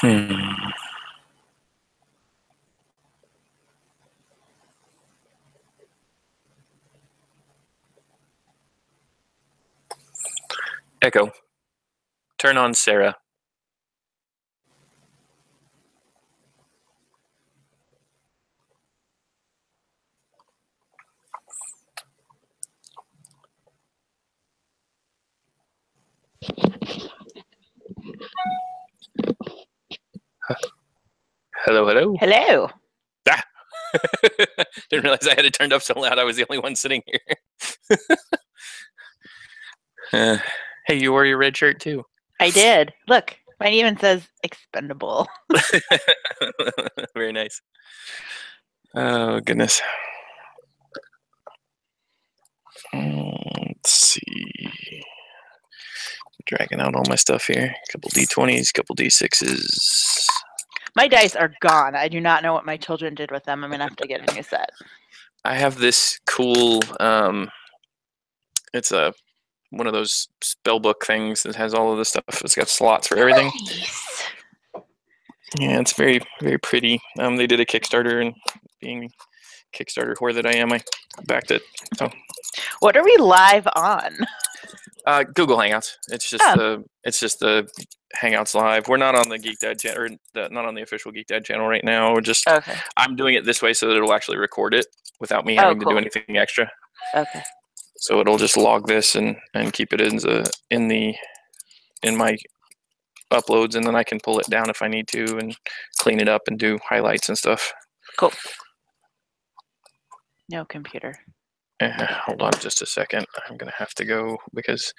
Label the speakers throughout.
Speaker 1: Hmm. Echo, turn on Sarah. Hello, hello.
Speaker 2: Hello.
Speaker 1: Ah! Didn't realize I had it turned up so loud. I was the only one sitting here. Hey, you wore your red shirt too.
Speaker 2: I did. Look, mine even says expendable.
Speaker 1: Very nice. Oh, goodness. Let's see. Dragging out all my stuff here. A couple D20s, couple D6s.
Speaker 2: My dice are gone. I do not know what my children did with them. I'm going to have to get a new set.
Speaker 1: I have this cool, it's one of those spell book things that has all of this stuff. It's got slots for everything.
Speaker 2: Nice.
Speaker 1: Yeah, it's very, very pretty. They did a Kickstarter, and being Kickstarter whore that I am, I backed it. So,
Speaker 2: what are we live on?
Speaker 1: Google Hangouts. It's just the Hangouts live. We're not on the GeekDad channel, or not on the official GeekDad channel right now. We're just I'm doing it this way so that it'll actually record it without me having to do anything extra.
Speaker 2: Okay.
Speaker 1: So it'll just log this and keep it in my uploads, and then I can pull it down if I need to and clean it up and do highlights and stuff.
Speaker 2: Cool. No computer.
Speaker 1: Hold on just a second. I'm going to have to go because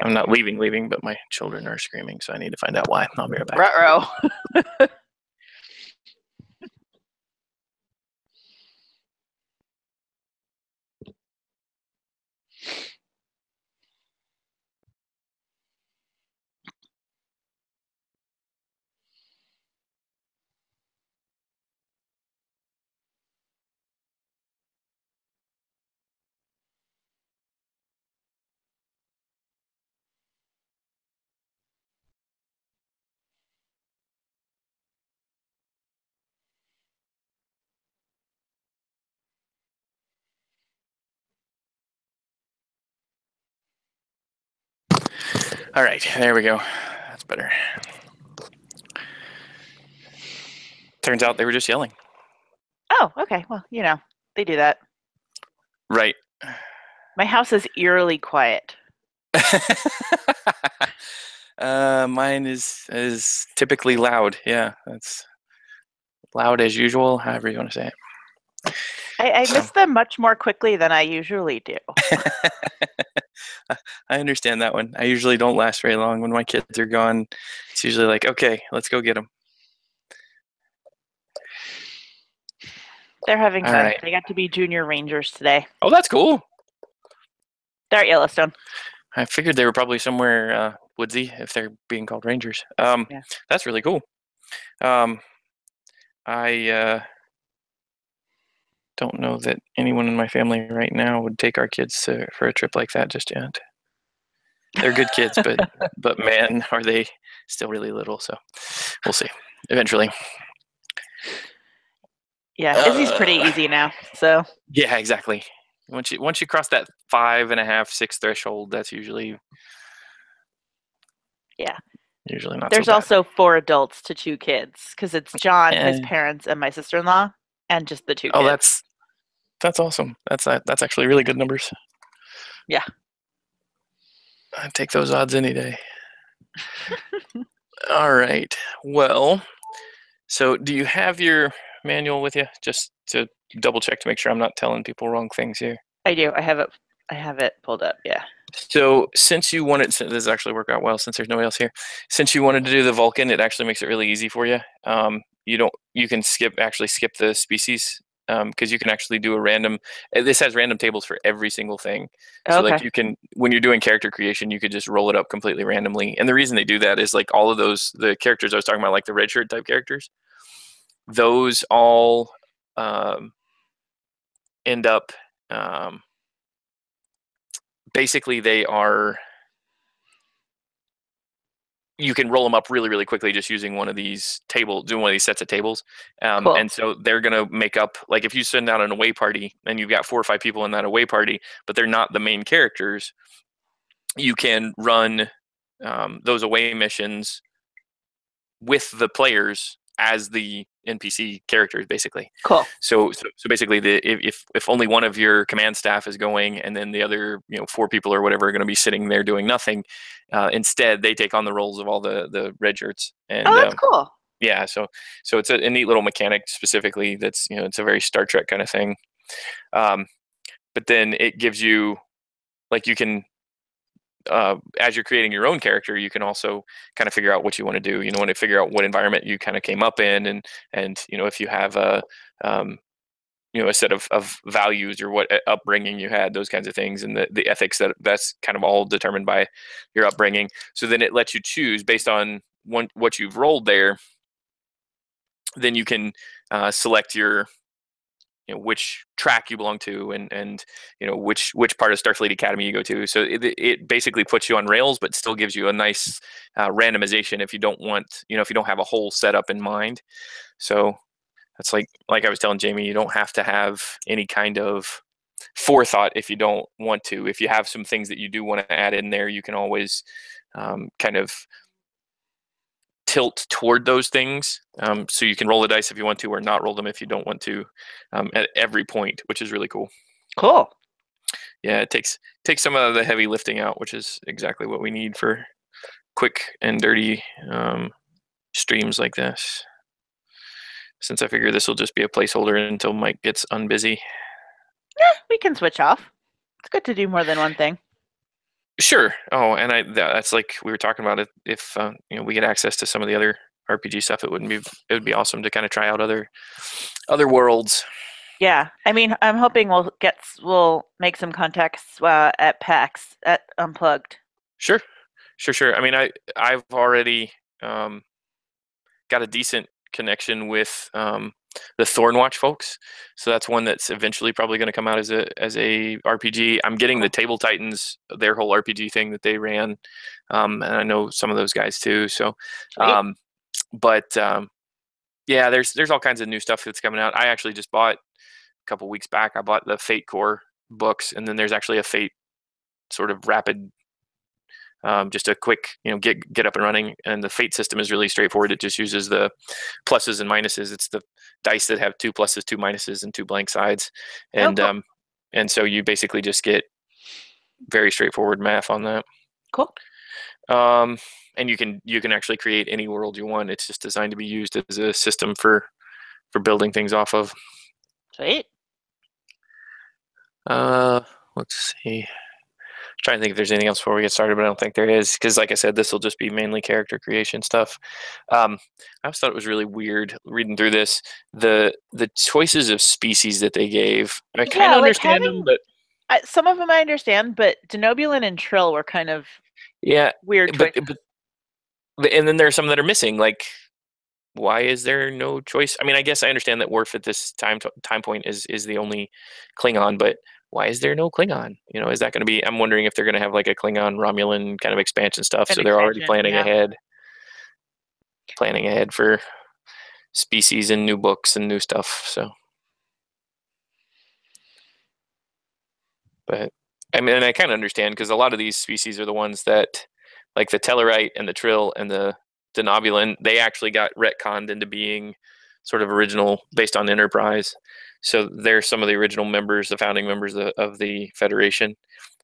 Speaker 1: I'm not leaving, but my children are screaming, so I need to find out why. I'll be right back.
Speaker 2: Ruh-roh.
Speaker 1: All right, there we go. That's better. Turns out they were just yelling.
Speaker 2: Oh, okay. Well, they do that.
Speaker 1: Right.
Speaker 2: My house is eerily quiet.
Speaker 1: Mine is typically loud. Yeah, that's loud as usual, however you want to say it.
Speaker 2: I miss them much more quickly than I usually do.
Speaker 1: I understand that one. I usually don't last very long. When my kids are gone, it's usually like, okay, let's go get them.
Speaker 2: They're having
Speaker 1: All
Speaker 2: fun.
Speaker 1: right.
Speaker 2: They got to be junior rangers today.
Speaker 1: Oh, that's cool.
Speaker 2: They're at Yellowstone.
Speaker 1: I figured they were probably somewhere woodsy if they're being called rangers.
Speaker 2: Yeah.
Speaker 1: That's really cool. I don't know that anyone in my family right now would take our kids for a trip like that just yet. They're good kids, but man, are they still really little. So we'll see. Eventually.
Speaker 2: Yeah, Izzy's pretty easy now. So
Speaker 1: yeah, exactly. Once you cross that 5.5, 6 threshold, that's usually not.
Speaker 2: There's
Speaker 1: so bad.
Speaker 2: also 4 adults to 2 kids because it's John, his parents, and my sister-in-law, and just the 2 kids.
Speaker 1: Oh, that's awesome. That's actually really good numbers.
Speaker 2: Yeah.
Speaker 1: I'd take those odds any day. All right. Well, so do you have your manual with you, just to double check to make sure I'm not telling people wrong things here?
Speaker 2: I do. I have it pulled up. Yeah.
Speaker 1: So since you wanted, this actually worked out well since there's nobody else here. Since you wanted to do the Vulcan, it actually makes it really easy for you. You can skip the species because you can actually do a random. This has random tables for every single thing. So like you can, when you're doing character creation, you could just roll it up completely randomly. And the reason they do that is like all of the characters I was talking about, like the red shirt type characters, those all end up. Basically, they are you can roll them up really, really quickly just using one of these doing one of these sets of tables.
Speaker 2: Cool.
Speaker 1: And so they're going to make up, like if you send out an away party and you've got 4 or 5 people in that away party, but they're not the main characters, you can run those away missions with the players as the NPC characters, basically.
Speaker 2: Cool.
Speaker 1: So basically, if only one of your command staff is going, and then the other 4 people or whatever are going to be sitting there doing nothing, instead they take on the roles of all the red shirts.
Speaker 2: Oh,
Speaker 1: And
Speaker 2: that's cool.
Speaker 1: yeah, so it's a neat little mechanic specifically. That's it's a very Star Trek kind of thing. Um, but then it gives you, like, you can as you're creating your own character, you can also kind of figure out what you want to do. You want to figure out what environment you kind of came up in, and if you have a set of values or what upbringing you had, those kinds of things, and the ethics that's kind of all determined by your upbringing. So then it lets you choose based on what you've rolled there. Then you can select your which track you belong to, and which part of Starfleet Academy you go to. So it basically puts you on rails, but still gives you a nice randomization if you don't want, if you don't have a whole setup in mind. So that's like I was telling Jamie, you don't have to have any kind of forethought if you don't want to. If you have some things that you do want to add in there, you can always kind of tilt toward those things. So you can roll the dice if you want to, or not roll them if you don't want to, at every point, which is really cool.
Speaker 2: Cool.
Speaker 1: Yeah, it takes some of the heavy lifting out, which is exactly what we need for quick and dirty streams like this. Since I figure this will just be a placeholder until Mike gets unbusy.
Speaker 2: Yeah, we can switch off. It's good to do more than one thing.
Speaker 1: Sure. Oh, and that's like we were talking about it. If we get access to some of the other RPG stuff, it would be awesome to kind of try out other worlds.
Speaker 2: Yeah, I mean, I'm hoping we'll make some contacts at PAX at Unplugged.
Speaker 1: Sure. I mean, I've already got a decent connection with the Thornwatch folks, so that's one that's eventually probably going to come out as a RPG. I'm getting the Table Titans, their whole RPG thing that they ran, and I know some of those guys too. So, but yeah, there's all kinds of new stuff that's coming out. I actually just bought a couple weeks back. I bought the Fate Core books, and then there's actually a Fate sort of rapid. Just a quick, get up and running. And the fate system is really straightforward. It just uses the pluses and minuses. It's the dice that have 2 pluses, 2 minuses, and 2 blank sides. And
Speaker 2: cool.
Speaker 1: And so you basically just get very straightforward math on that.
Speaker 2: Cool.
Speaker 1: And you can actually create any world you want. It's just designed to be used as a system for building things off of.
Speaker 2: Sweet.
Speaker 1: Let's see. Trying to think if there's anything else before we get started, but I don't think there is, because like I said, this will just be mainly character creation stuff. I always thought it was really weird reading through this, the choices of species that they gave. I kind of understand them, but
Speaker 2: some of them I understand, but Denobulin and Trill were kind of weird choices.
Speaker 1: But and then there are some that are missing. Like, why is there no choice? I mean, I guess I understand that Worf at this time point is the only Klingon, but why is there no Klingon? Is that going to be? I'm wondering if they're going to have like a Klingon Romulan kind of expansion stuff. So they're already planning ahead for species and new books and new stuff. So, but I mean, and I kind of understand, because a lot of these species are the ones that, like the Tellarite and the Trill and the Denobulin, they actually got retconned into being sort of original based on Enterprise. So they're some of the original members, the founding members of the Federation.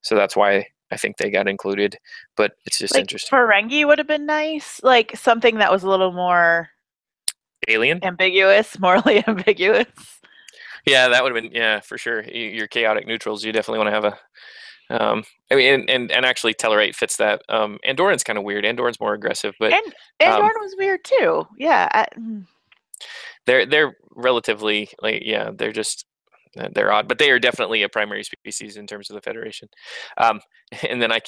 Speaker 1: So that's why I think they got included. But it's just interesting.
Speaker 2: Ferengi would have been nice, like something that was a little more
Speaker 1: alien,
Speaker 2: morally ambiguous.
Speaker 1: Yeah, that would have been, for sure. Your chaotic neutrals, you definitely want to have a. I mean, and actually, Tellarite fits that. Andoran's kind of weird. Andoran's more aggressive, but
Speaker 2: Andoran was weird too. Yeah.
Speaker 1: They're relatively they're just they're odd, but they are definitely a primary species in terms of the Federation. And then I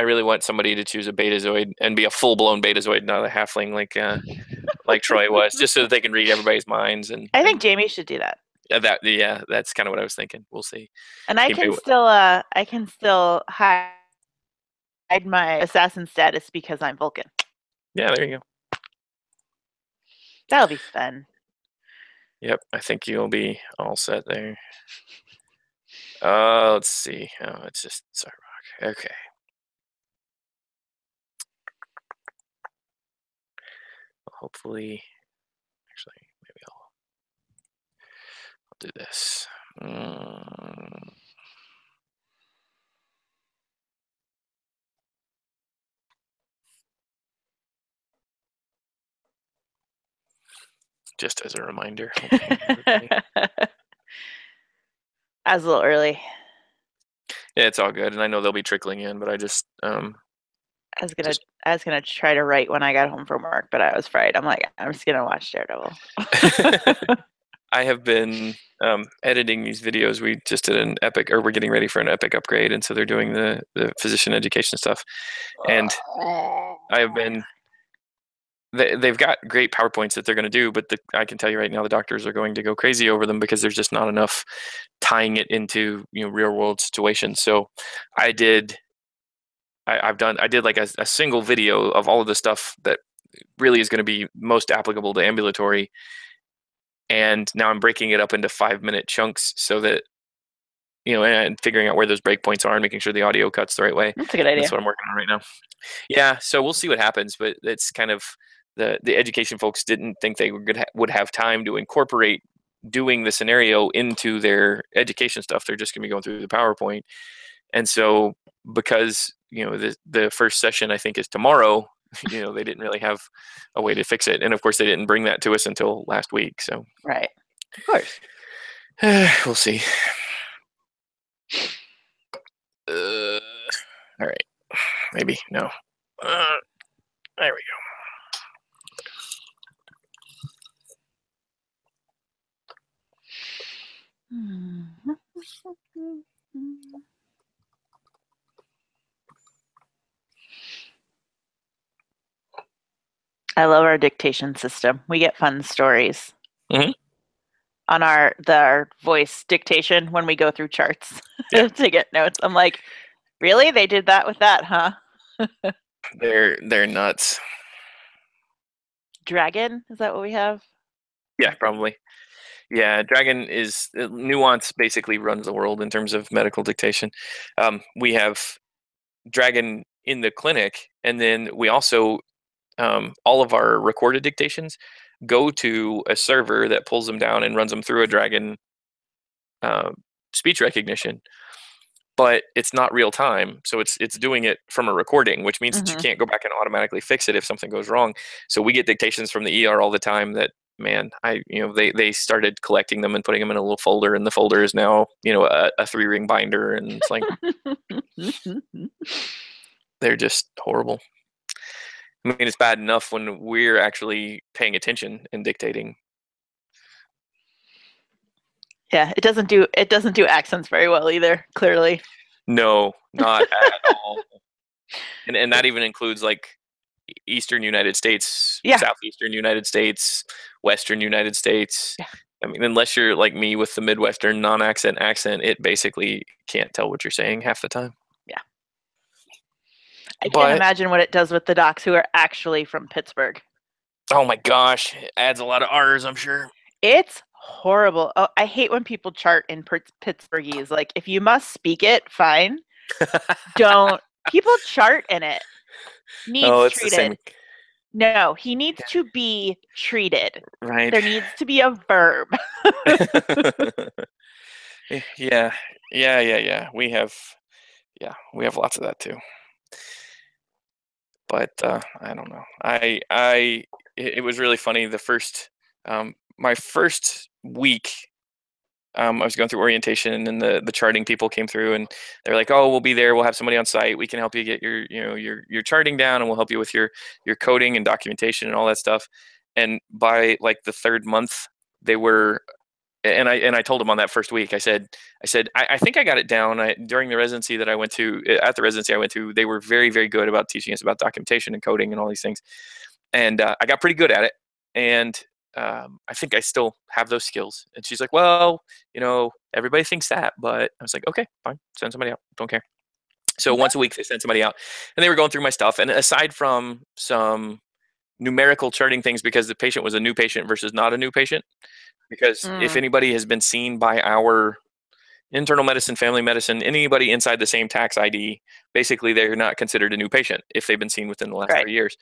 Speaker 1: really want somebody to choose a Betazoid and be a full blown Betazoid, not a halfling like Troy was, just so that they can read everybody's minds. And
Speaker 2: I think Jamie should do that.
Speaker 1: That's kind of what I was thinking. We'll see.
Speaker 2: And I can still hide my assassin status because I'm Vulcan.
Speaker 1: Yeah, there you go.
Speaker 2: That'll be fun.
Speaker 1: Yep, I think you'll be all set there. Let's see. Oh, it's just sorry rock. Okay. Hopefully, actually, maybe I'll do this. Just as a reminder.
Speaker 2: I was a little early.
Speaker 1: Yeah, it's all good, and I know they'll be trickling in, but I just
Speaker 2: I was gonna try to write when I got home from work, but I was fried. I'm like, I'm just gonna watch Daredevil.
Speaker 1: I have been editing these videos. We just did an Epic, or we're getting ready for an Epic upgrade, and so they're doing the physician education stuff. And I have been. They've got great PowerPoints that they're going to do, but I can tell you right now, the doctors are going to go crazy over them because there's just not enough tying it into real world situations. So I did. I did like a single video of all of the stuff that really is going to be most applicable to ambulatory, and now I'm breaking it up into 5-minute chunks so that and figuring out where those breakpoints are and making sure the audio cuts the right way.
Speaker 2: That's a good idea.
Speaker 1: That's what I'm working on right now. Yeah, so we'll see what happens, but it's kind of the education folks didn't think they would have time to incorporate doing the scenario into their education stuff. They're just going to be going through the PowerPoint, and so because the first session I think is tomorrow. They didn't really have a way to fix it, and of course they didn't bring that to us until last week. So
Speaker 2: right, of course,
Speaker 1: we'll see. All right, maybe no. There we go.
Speaker 2: I love our dictation system. We get fun stories on our voice dictation when we go through charts to get notes. I'm like, really? They did that with that, huh?
Speaker 1: They're nuts.
Speaker 2: Dragon, is that what we have?
Speaker 1: Yeah, probably. Yeah, Dragon is Nuance basically runs the world in terms of medical dictation. We have Dragon in the clinic, and then we also all of our recorded dictations go to a server that pulls them down and runs them through a Dragon speech recognition. But it's not real time, so it's doing it from a recording, which means that you can't go back and automatically fix it if something goes wrong. So we get dictations from the ER all the time that, man, they started collecting them and putting them in a little folder, and the folder is now a 3-ring binder, and it's like they're just horrible. I mean, it's bad enough when we're actually paying attention and dictating.
Speaker 2: Yeah, it doesn't do accents very well either, clearly.
Speaker 1: No, not at all. And that even includes like Eastern United States, Southeastern United States, Western United States.
Speaker 2: Yeah.
Speaker 1: I mean, unless you're like me with the Midwestern non-accent accent, it basically can't tell what you're saying half the time.
Speaker 2: Yeah. I can't imagine what it does with the docs who are actually from Pittsburgh.
Speaker 1: Oh my gosh, it adds a lot of R's, I'm sure.
Speaker 2: It's horrible. Oh, I hate when people chart in Pittsburghese. Like, if you must speak it, fine. Don't. People chart in it. Needs treated. No, he needs to be treated.
Speaker 1: Right.
Speaker 2: There needs to be a verb.
Speaker 1: Yeah. We have lots of that too. But I don't know. It was really funny. The first my first week, I was going through orientation, and then the charting people came through, and they're like, "Oh, we'll be there. We'll have somebody on site. We can help you get your charting down, and we'll help you with your coding and documentation and all that stuff." And by like the 3rd month, they were, and I told them on that first week, I said, I think I got it down. During the residency that I went to, they were very, very good about teaching us about documentation and coding and all these things, and I got pretty good at it. And I think I still have those skills. And she's like, well, everybody thinks that, but I was like, okay, fine, send somebody out. Don't care. So once a week they sent somebody out, and they were going through my stuff. And aside from some numerical charting things because the patient was a new patient versus not a new patient. Because if anybody has been seen by our internal medicine, family medicine, anybody inside the same tax ID, basically they're not considered a new patient if they've been seen within the last 3 years.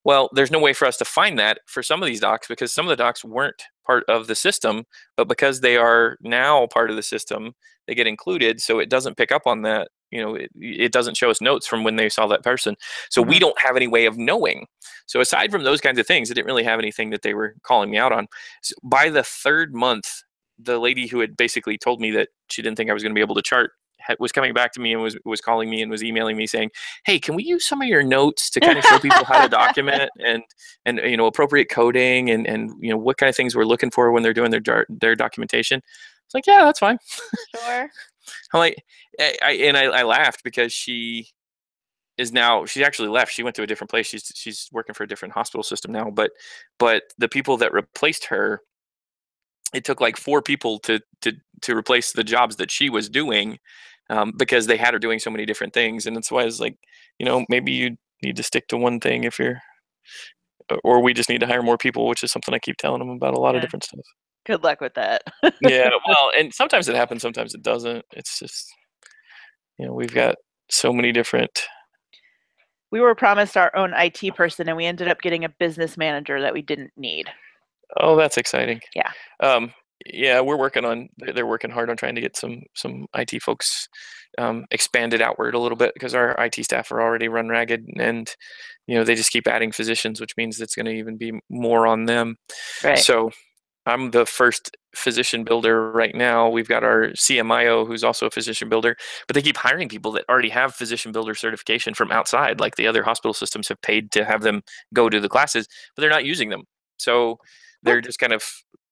Speaker 1: Well, there's no way for us to find that for some of these docs because some of the docs weren't part of the system, but because they are now part of the system, they get included. So it doesn't pick up on that. It doesn't show us notes from when they saw that person. So we don't have any way of knowing. So aside from those kinds of things, I didn't really have anything that they were calling me out on. So by the 3rd month, the lady who had basically told me that she didn't think I was going to be able to chart was coming back to me and was calling me and was emailing me saying, "Hey, can we use some of your notes to kind of show people how to document and appropriate coding and what kind of things we're looking for when they're doing their documentation?" It's like, yeah, that's fine.
Speaker 2: Sure.
Speaker 1: I'm like, I laughed because she's actually left. She went to a different place. She's working for a different hospital system now. But the people that replaced her, it took like 4 people to replace the jobs that she was doing because they had her doing so many different things. And that's why I was like, maybe you need to stick to one thing or we just need to hire more people, which is something I keep telling them about a lot of different stuff.
Speaker 2: Good luck with that.
Speaker 1: Yeah, well, and sometimes it happens, sometimes it doesn't. It's just, we've got so many different.
Speaker 2: We were promised our own IT person, and we ended up getting a business manager that we didn't need.
Speaker 1: Oh, that's exciting.
Speaker 2: Yeah.
Speaker 1: Yeah, they're working hard on trying to get some IT folks expanded outward a little bit because our IT staff are already run ragged and, they just keep adding physicians, which means it's going to even be more on them.
Speaker 2: Right.
Speaker 1: So I'm the first physician builder right now. We've got our CMIO who's also a physician builder, but they keep hiring people that already have physician builder certification from outside. Like the other hospital systems have paid to have them go to the classes, but they're not using them. So they're just kind of,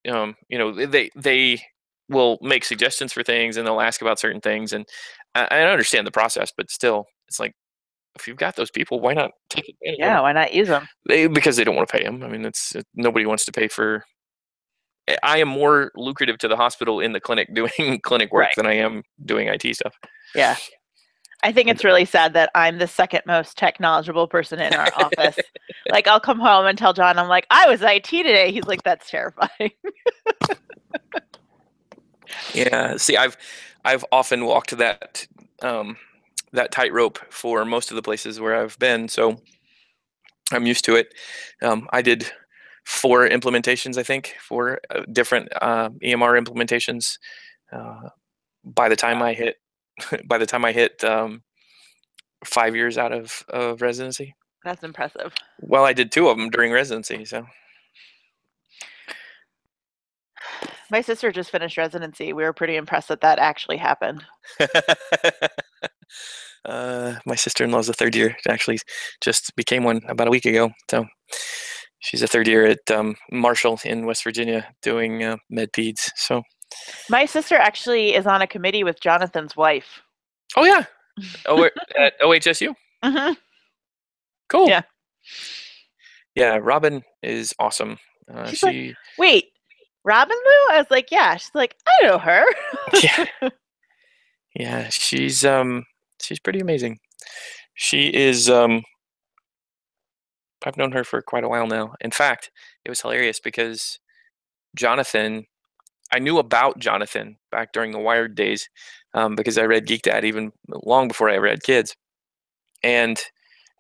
Speaker 1: they will make suggestions for things and they'll ask about certain things. And I understand the process, but still, it's like, if you've got those people, why not take advantage of them?
Speaker 2: Yeah, why not use them?
Speaker 1: Because they don't want to pay them. I mean, nobody wants to pay for. I am more lucrative to the hospital in the clinic doing clinic work than I am doing IT stuff.
Speaker 2: Yeah. I think it's really sad that I'm the second most tech knowledgeable person in our office. Like, I'll come home and tell John, I'm like, I was IT today. He's like, that's terrifying.
Speaker 1: Yeah. See, I've often walked that tightrope for most of the places where I've been, so I'm used to it. I did 4 implementations, I think, 4 different EMR implementations. By the time I hit 5 years out of residency.
Speaker 2: That's impressive.
Speaker 1: Well, I did 2 of them during residency, so.
Speaker 2: My sister just finished residency. We were pretty impressed that actually happened.
Speaker 1: My sister-in-law's a 3rd year. Actually, just became one about a week ago. So she's a 3rd year at Marshall in West Virginia doing med peds. So
Speaker 2: my sister actually is on a committee with Jonathan's wife.
Speaker 1: Oh yeah, at OHSU.
Speaker 2: Mm-hmm.
Speaker 1: Cool.
Speaker 2: Yeah.
Speaker 1: Yeah, Robin is awesome.
Speaker 2: She's like, wait, Robin Lou? I was like, yeah. She's like, I know her.
Speaker 1: Yeah. Yeah, she's pretty amazing. She is. I've known her for quite a while now. In fact, it was hilarious because Jonathan, I knew about Jonathan back during the Wired days because I read GeekDad even long before I read Kids, and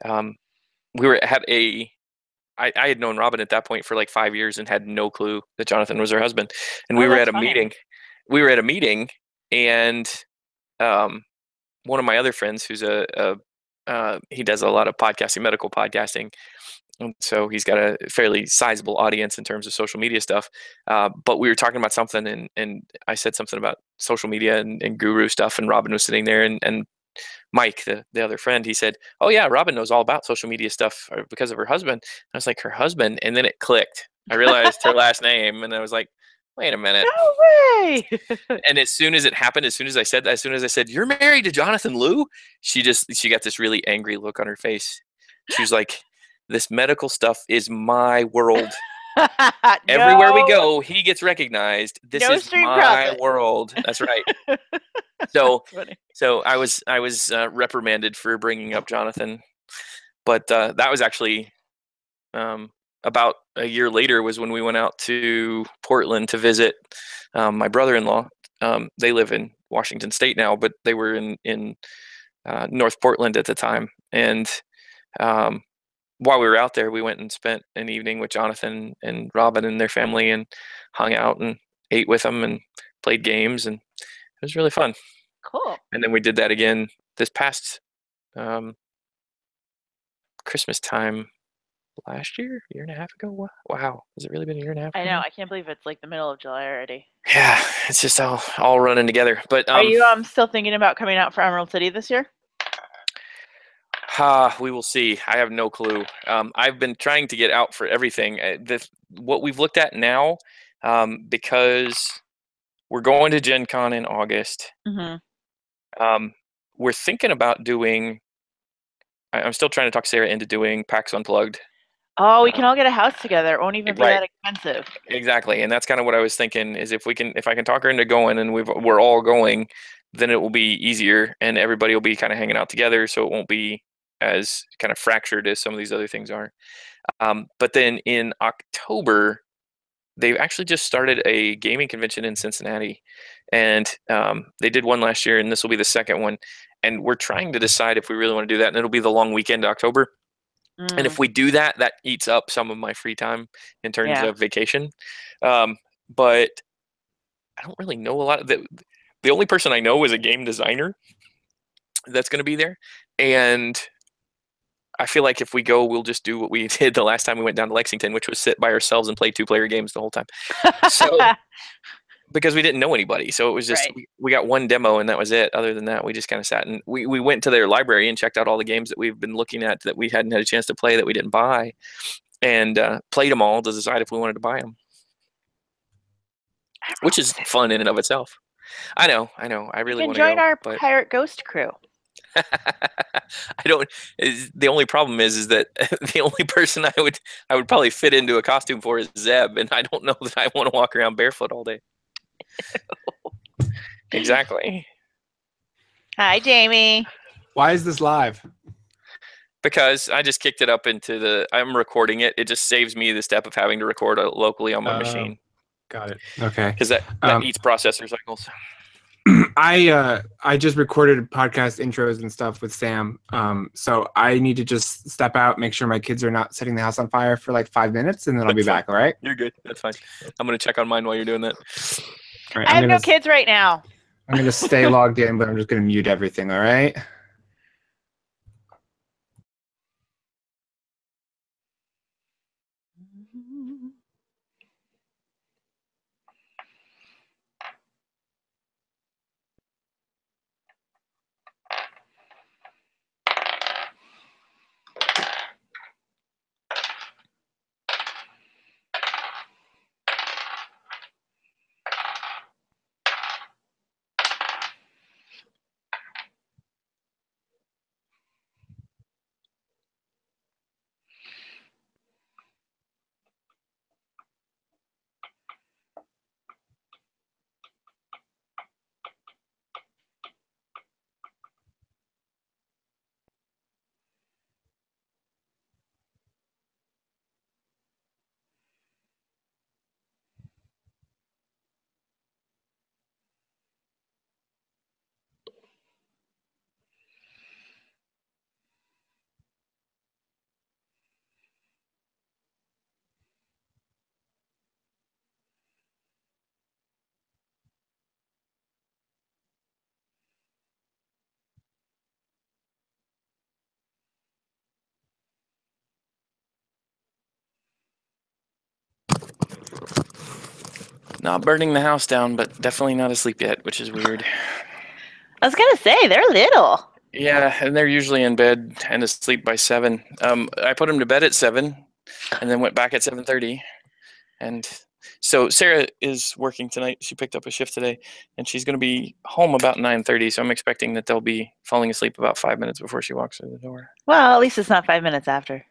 Speaker 1: we were at I had known Robin at that point for like 5 years and had no clue that Jonathan was her husband. And we were at a meeting. We were at a meeting, and one of my other friends, who's he does a lot of podcasting, medical podcasting, and so he's got a fairly sizable audience in terms of social media stuff. But we were talking about something, and I said something about social media and guru stuff, and Robin was sitting there, and Mike, the other friend, he said, "Oh yeah, Robin knows all about social media stuff because of her husband." I was like, "Her husband?" And then it clicked. I realized her last name, and I was like, "Wait a minute."
Speaker 2: No way.
Speaker 1: And as soon as it happened, as soon as I said, "You're married to Jonathan Liu," she got this really angry look on her face. She was like, "This medical stuff is my world. Everywhere we go, he gets recognized. This is my world." That's right. So I was reprimanded for bringing up Jonathan, but that was actually about a year later was when we went out to Portland to visit my brother-in-law. They live in Washington State now, but they were in North Portland at the time. And while we were out there, we went and spent an evening with Jonathan and Robin and their family and hung out and ate with them and played games, and it was really fun.
Speaker 2: Cool.
Speaker 1: And then we did that again this past Christmas time last year and a half ago. Wow, has it really been a year and a half?
Speaker 2: I know. I can't believe it's like the middle of July already.
Speaker 1: Yeah, it's just all running together. But
Speaker 2: are you still thinking about coming out for Emerald City this year?
Speaker 1: We will see. I have no clue. I've been trying to get out for everything. What we've looked at now, because we're going to Gen Con in August.
Speaker 2: Mm-hmm.
Speaker 1: We're thinking about doing. I'm still trying to talk Sarah into doing PAX Unplugged.
Speaker 2: Oh, we can all get a house together. It won't even be that expensive.
Speaker 1: Exactly, and that's kind of what I was thinking. Is if I can talk her into going, and we're all going, then it will be easier, and everybody will be kind of hanging out together, so it won't be as kind of fractured as some of these other things are. But then in October, they've actually just started a gaming convention in Cincinnati, and they did one last year, and this will be the second one. And we're trying to decide if we really want to do that, and it'll be the long weekend October. And if we do that, that eats up some of my free time in terms of vacation. But I don't really know a lot of the only person I know is a game designer that's going to be there, and I feel like if we go, we'll just do what we did the last time we went down to Lexington, which was sit by ourselves and play 2-player games the whole time. So because we didn't know anybody, so it was just we got one demo and that was it. Other than that, we just kind of sat and we went to their library and checked out all the games that we've been looking at that we hadn't had a chance to play that we didn't buy, and played them all to decide if we wanted to buy them, which is fun in and of itself. I know. I really want to
Speaker 2: join our Pirate Ghost crew.
Speaker 1: I don't. The only problem is that the only person I would probably fit into a costume for is Zeb, and I don't know that I want to walk around barefoot all day. Exactly.
Speaker 2: Hi, Jamie.
Speaker 3: Why is this live?
Speaker 1: Because I just kicked it up into I'm recording it. It just saves me the step of having to record locally on my machine.
Speaker 3: Got it. Okay.
Speaker 1: Because that eats processor cycles.
Speaker 3: I just recorded podcast intros and stuff with Sam. So I need to just step out, make sure my kids are not setting the house on fire for like 5 minutes, and then I'll be back. All right?
Speaker 1: You're good. That's fine. I'm gonna check on mine while you're doing that.
Speaker 3: All right,
Speaker 2: I have no kids right now.
Speaker 3: I'm gonna stay logged in, but I'm just gonna mute everything. All right?
Speaker 1: Not burning the house down, but definitely not asleep yet, which is weird.
Speaker 2: I was gonna say they're little.
Speaker 1: Yeah, and they're usually in bed and asleep by 7. I put them to bed at 7, and then went back at 7:30. And so Sarah is working tonight. She picked up a shift today, and she's going to be home about 9:30. So I'm expecting that they'll be falling asleep about 5 minutes before she walks through the door.
Speaker 2: Well, at least it's not 5 minutes after.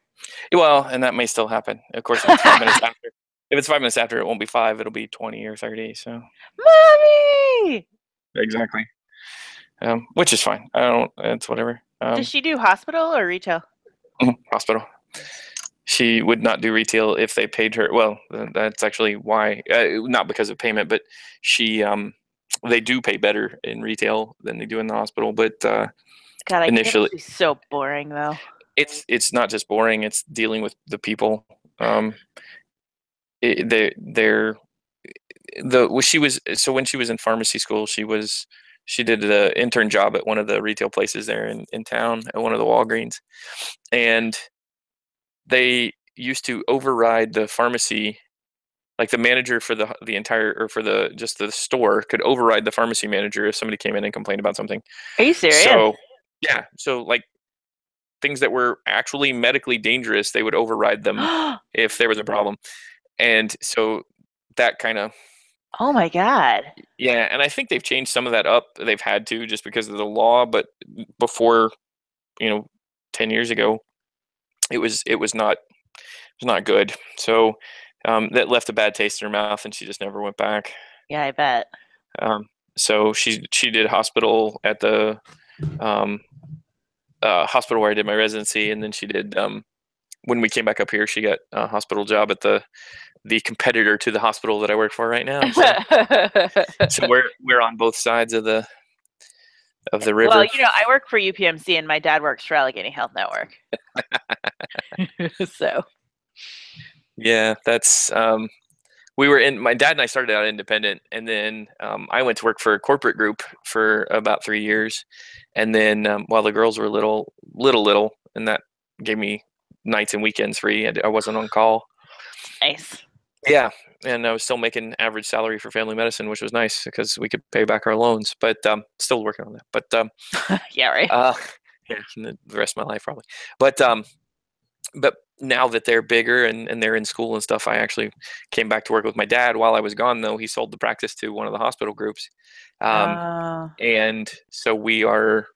Speaker 1: Well, and that may still happen. Of course, if it's 5 minutes after. If it's 5 minutes after, it won't be 5. It'll be 20 or 30. So.
Speaker 2: Mommy.
Speaker 1: Exactly. Which is fine. I don't. It's whatever.
Speaker 2: Does she do hospital or retail?
Speaker 1: Hospital. She would not do retail if they paid her. Well, that's actually why, not because of payment, but they do pay better in retail than they do in the hospital. But
Speaker 2: God, that
Speaker 1: initially,
Speaker 2: must be so boring, though.
Speaker 1: it's not just boring; it's dealing with the people. They're she was so when she was in pharmacy school, she did the intern job at one of the retail places there in town at one of the Walgreens, and they used to override the pharmacy. Like the manager for the entire, or for the just the store, could override the pharmacy manager if somebody came in and complained about something.
Speaker 2: Are you serious?
Speaker 1: So yeah, so like things that were actually medically dangerous, they would override them if there was a problem. And so that kind of,
Speaker 2: Oh my God.
Speaker 1: yeah, and I think they've changed some of that up. They've had to, just because of the law, but before, 10 years ago, it was not good. So that left a bad taste in her mouth, and she just never went back.
Speaker 2: Yeah, I bet.
Speaker 1: So she did hospital at the hospital where I did my residency, and then she did when we came back up here, she got a hospital job at the competitor to the hospital that I work for right now. So we're on both sides of the river.
Speaker 2: Well, I work for UPMC, and my dad works for Allegheny Health Network. So
Speaker 1: yeah, that's my dad and I started out independent, and then I went to work for a corporate group for about 3 years, and then while the girls were little, and that gave me nights and weekends free, and I wasn't on call.
Speaker 2: Nice.
Speaker 1: Yeah, and I was still making average salary for family medicine, which was nice because we could pay back our loans. But still working on that. But
Speaker 2: yeah, right.
Speaker 1: Yeah, the rest of my life probably. But now that they're bigger and they're in school and stuff, I actually came back to work with my dad. While I was gone, though, he sold the practice to one of the hospital groups, and so we are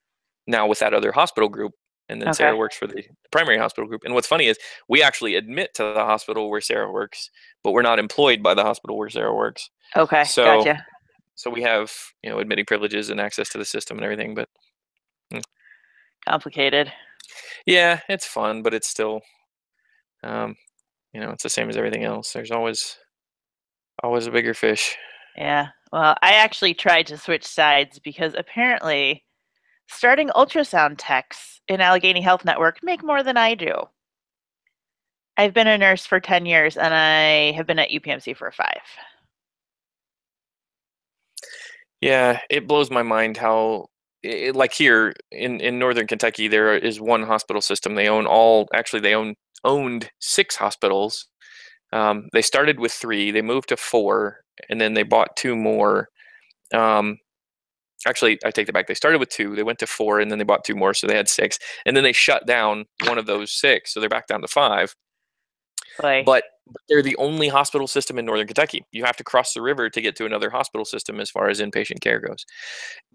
Speaker 1: now with that other hospital group. And then Sarah works for the primary hospital group. And what's funny is we actually admit to the hospital where Sarah works, but we're not employed by the hospital where Sarah works.
Speaker 2: Okay,
Speaker 1: so,
Speaker 2: gotcha.
Speaker 1: So we have, admitting privileges and access to the system and everything, but
Speaker 2: complicated.
Speaker 1: Yeah, it's fun, but it's still, it's the same as everything else. There's always a bigger fish.
Speaker 2: Yeah. Well, I actually tried to switch sides because apparently starting ultrasound techs in Allegheny Health Network make more than I do. I've been a nurse for 10 years, and I have been at UPMC for 5.
Speaker 1: Yeah, it blows my mind how, like here in Northern Kentucky, there is one hospital system. They owned 6 hospitals. They started with 3, they moved to 4, and then they bought 2 more. Actually, I take that back. They started with 2, they went to 4, and then they bought 2 more, so they had 6. And then they shut down one of those 6, so they're back down to 5. But they're the only hospital system in Northern Kentucky. You have to cross the river to get to another hospital system as far as inpatient care goes.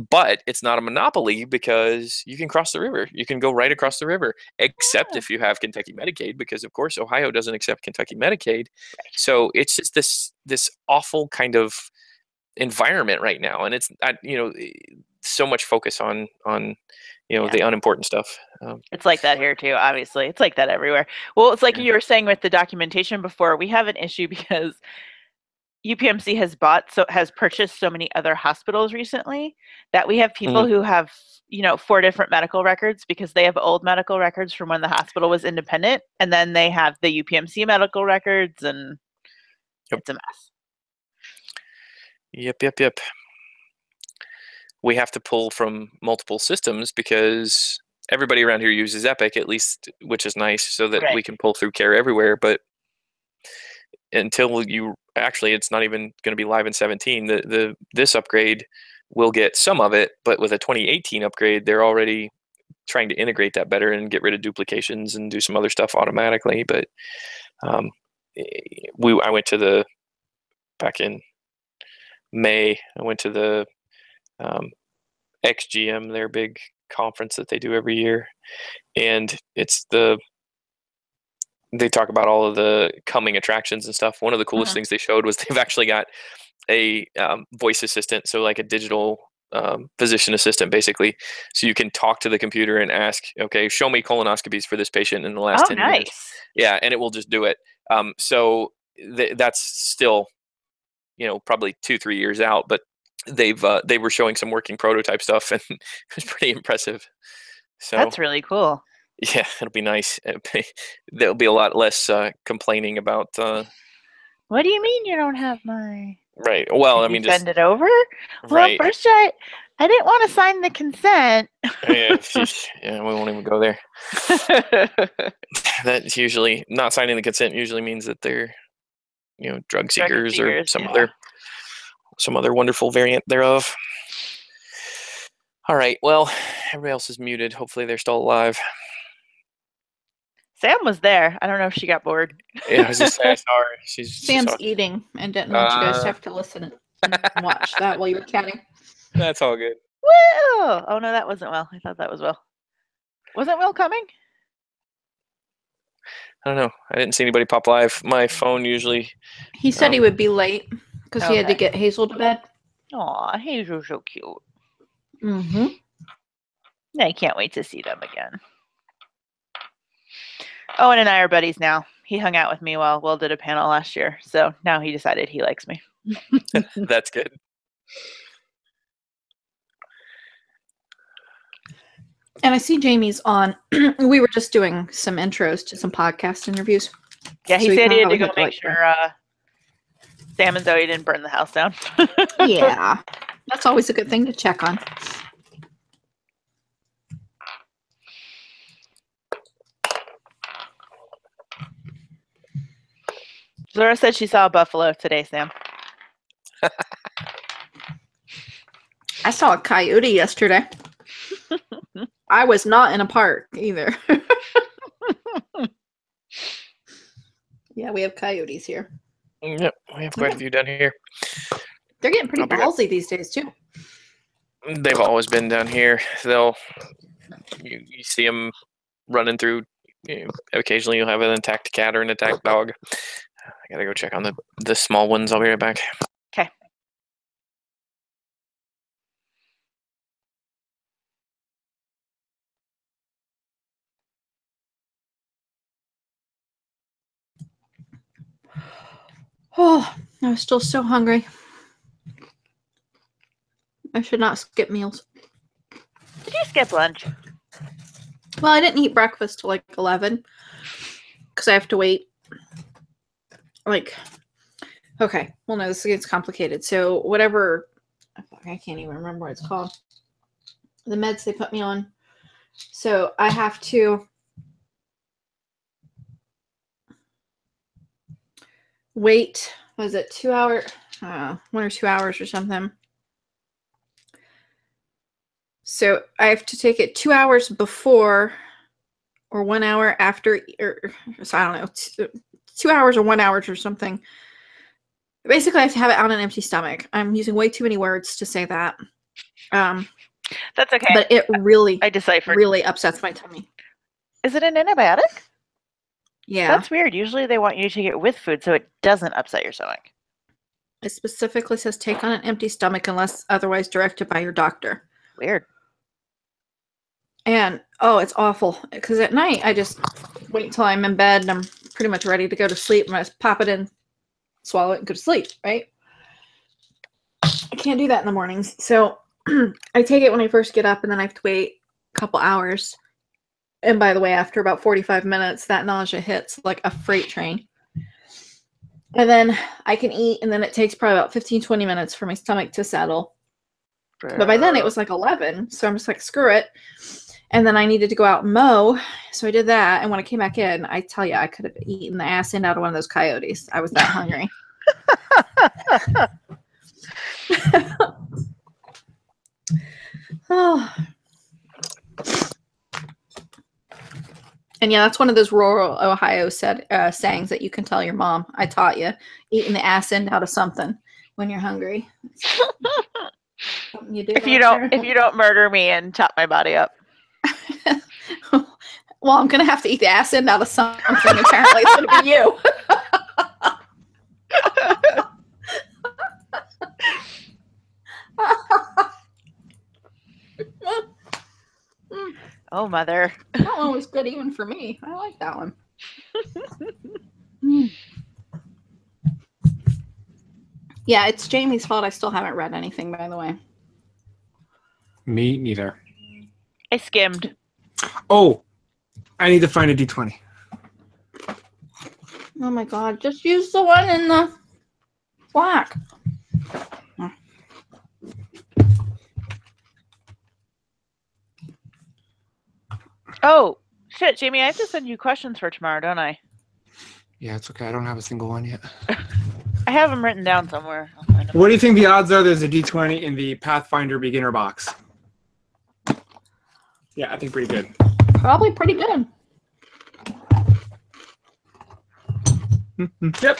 Speaker 1: But it's not a monopoly because you can cross the river. You can go right across the river, except if you have Kentucky Medicaid, because of course Ohio doesn't accept Kentucky Medicaid. So it's just this awful kind of environment right now, and it's so much focus on the unimportant stuff.
Speaker 2: It's like that here too, obviously. It's like that everywhere. Well, it's like you were saying with the documentation before, we have an issue because UPMC has purchased so many other hospitals recently that we have people who have 4 different medical records because they have old medical records from when the hospital was independent, and then they have the UPMC medical records, and it's a mess.
Speaker 1: Yep. We have to pull from multiple systems because everybody around here uses Epic, at least, which is nice, so that we can pull through care everywhere. But until it's not even going to be live in 17. This upgrade will get some of it, but with a 2018 upgrade, they're already trying to integrate that better and get rid of duplications and do some other stuff automatically. But I went back in May, I went to the XGM, their big conference that they do every year, and they talk about all of the coming attractions and stuff. One of the coolest things they showed was they've actually got a voice assistant, so like a digital physician assistant, basically. So you can talk to the computer and ask, okay, show me colonoscopies for this patient in the last 10 years.
Speaker 2: Nice.
Speaker 1: Yeah, and it will just do it. So that's still, probably 2-3 years out, but they were showing some working prototype stuff, and it was pretty impressive. So
Speaker 2: that's really cool.
Speaker 1: Yeah, it'll be nice. There'll be a lot less complaining about.
Speaker 2: What do you mean you don't have my?
Speaker 1: Right. Well,
Speaker 2: Did
Speaker 1: I mean,
Speaker 2: you send it over?
Speaker 1: Right.
Speaker 2: Well, first I didn't want to sign the consent.
Speaker 1: Yeah, we won't even go there. That's usually not signing the consent. Usually means that they're, drug seekers or some other wonderful variant thereof. All right. Well, everybody else is muted. Hopefully, they're still alive.
Speaker 2: Sam was there. I don't know if she got bored.
Speaker 1: Yeah, I was just saying, sorry.
Speaker 4: Sam's eating and didn't want you guys to have to listen and watch that while you were chatting.
Speaker 1: That's all good.
Speaker 2: Will! Oh, no, that wasn't Will. I thought that was Will. Wasn't Will coming?
Speaker 1: I don't know. I didn't see anybody pop live. My phone usually...
Speaker 4: He said he would be late because he had to get Hazel to bed.
Speaker 2: Aw, Hazel's so cute.
Speaker 4: Mm-hmm.
Speaker 2: I can't wait to see them again. Owen and I are buddies now. He hung out with me while Will did a panel last year, so now he decided he likes me.
Speaker 1: That's good.
Speaker 4: And I see Jamie's on. We were just doing some intros to some podcast interviews.
Speaker 2: Yeah, he said he had to go make sure Sam and Zoe didn't burn the house down.
Speaker 4: Yeah, that's always a good thing to check on.
Speaker 2: Zora said she saw a buffalo today, Sam.
Speaker 4: I saw a coyote yesterday. I was not in a park either. Yeah, we have coyotes here.
Speaker 1: Yep, we have quite a few down here.
Speaker 4: They're getting pretty ballsy these days, too.
Speaker 1: They've always been down here. You see them running through. Occasionally you'll have an attacked cat or an attacked dog. I gotta go check on the small ones. I'll be right back.
Speaker 2: Okay.
Speaker 4: Oh, I was still so hungry. I should not skip meals.
Speaker 2: Did you skip lunch?
Speaker 4: Well, I didn't eat breakfast till like 11 because I have to wait. Okay. Well, no, this gets complicated. So whatever, I can't even remember what it's called. The meds they put me on. So I have to wait. Was it 2 hours? 1 or 2 hours or something. So I have to take it 2 hours before or 1 hour after, so I don't know, 2 hours or 1 hour or something. Basically, I have to have it on an empty stomach. I'm using way too many words to say that.
Speaker 2: That's okay.
Speaker 4: But it really,
Speaker 2: I deciphered.
Speaker 4: Really upsets my tummy.
Speaker 2: Is it an antibiotic?
Speaker 4: Yeah.
Speaker 2: That's weird. Usually they want you to take it with food so it doesn't upset your stomach.
Speaker 4: It specifically says take on an empty stomach unless otherwise directed by your doctor.
Speaker 2: Weird.
Speaker 4: And, it's awful. Because at night, I just wait until I'm in bed and I'm pretty much ready to go to sleep. And I just pop it in, swallow it, and go to sleep, right? I can't do that in the mornings. So I take it when I first get up, and then I have to wait a couple hours. And by the way, after about 45 minutes, that nausea hits like a freight train. And then I can eat, and then it takes probably about 15, 20 minutes for my stomach to settle. But by then it was like 11, so I'm just like, screw it. And then I needed to go out and mow, so I did that. And when I came back in, I tell you, I could have eaten the ass end out of one of those coyotes. I was that hungry. Oh. And yeah, that's one of those rural Ohio sayings that you can tell your mom. I taught you, eating the ass end out of something when you're hungry. You do
Speaker 2: if you don't murder me and chop my body up.
Speaker 4: Well, I'm gonna have to eat the ass end out of something. Apparently, it's gonna be you.
Speaker 2: Oh, mother.
Speaker 4: That one was good even for me. I like that one. Mm. Yeah, it's Jamie's fault I still haven't read anything, by the way.
Speaker 3: Me neither.
Speaker 2: I skimmed.
Speaker 3: Oh, I need to find a D20.
Speaker 4: Oh my god, just use the one in the black.
Speaker 2: Oh, shit, Jamie, I have to send you questions for tomorrow, don't I?
Speaker 3: Yeah, it's okay. I don't have a single one yet.
Speaker 2: I have them written down somewhere. I'll find them.
Speaker 3: What do you think the odds are there's a D20 in the Pathfinder beginner box? Yeah, I think pretty good.
Speaker 4: Probably pretty good.
Speaker 3: Yep.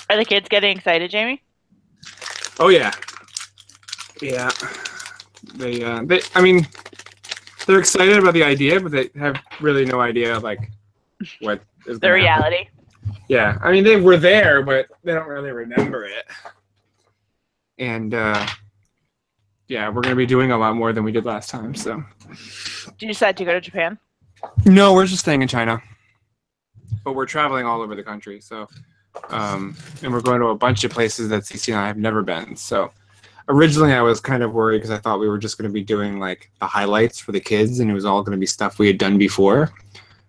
Speaker 2: Are the kids getting excited, Jamie?
Speaker 3: Oh yeah. Yeah. I mean, they're excited about the idea, but they have really no idea like what is
Speaker 2: The reality.
Speaker 3: happen. Yeah, I mean they were there, but they don't really remember it. And yeah, we're gonna be doing a lot more than we did last time. So.
Speaker 2: Did you decide to go to Japan?
Speaker 3: No, we're just staying in China, but we're traveling all over the country. So, and we're going to a bunch of places that Cece and I have never been. So, originally I was kind of worried because I thought we were just going to be doing like the highlights for the kids, and it was all going to be stuff we had done before.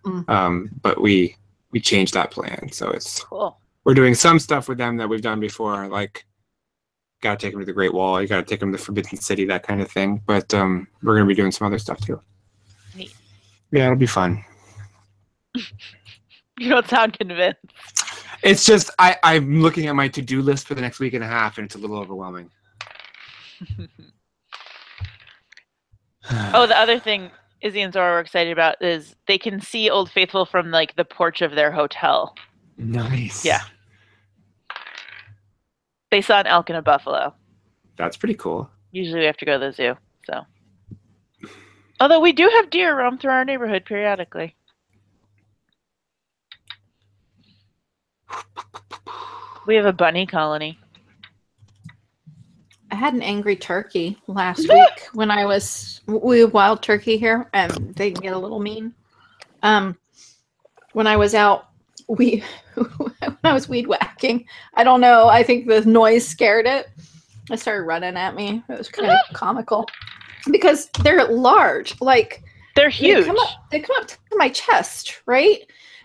Speaker 3: But we changed that plan, so it's
Speaker 2: cool.
Speaker 3: We're doing some stuff with them that we've done before, like got to take them to the Great Wall, you got to take them to the Forbidden City, that kind of thing. But we're going to be doing some other stuff too.
Speaker 2: Neat.
Speaker 3: Yeah, it'll be fun.
Speaker 2: You don't sound convinced.
Speaker 3: It's just I'm looking at my to-do list for the next week and a half, and it's a little overwhelming.
Speaker 2: Oh, the other thing Izzy and Zora were excited about is they can see Old Faithful from like the porch of their hotel.
Speaker 3: Nice.
Speaker 2: Yeah. They saw an elk and a buffalo.
Speaker 3: That's pretty cool.
Speaker 2: Usually we have to go to the zoo, so. Although we do have deer roam through our neighborhood periodically. We have a bunny colony.
Speaker 4: I had an angry turkey last week when we have wild turkey here, and they can get a little mean. When I was out, when I was weed whacking, I don't know, I think the noise scared it. It started running at me. It was kind of comical because they're large, like
Speaker 2: they're huge.
Speaker 4: They come up to my chest, right?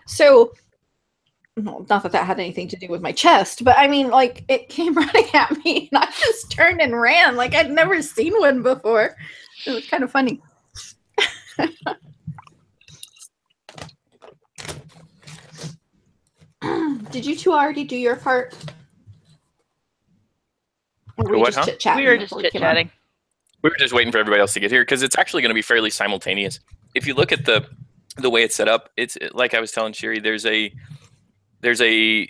Speaker 4: So. No, not that that had anything to do with my chest, but I mean, like, it came running at me, and I just turned and ran like I'd never seen one before. It was kind of funny. Did you two already do your part? Or were
Speaker 1: What,
Speaker 4: just
Speaker 1: huh?
Speaker 4: chit-chatting
Speaker 2: We were just
Speaker 4: before we came on?
Speaker 2: chit-chatting.
Speaker 1: We were just waiting for everybody else to get here because it's actually going to be fairly simultaneous. If you look at the way it's set up, it's like I was telling Sherry, there's a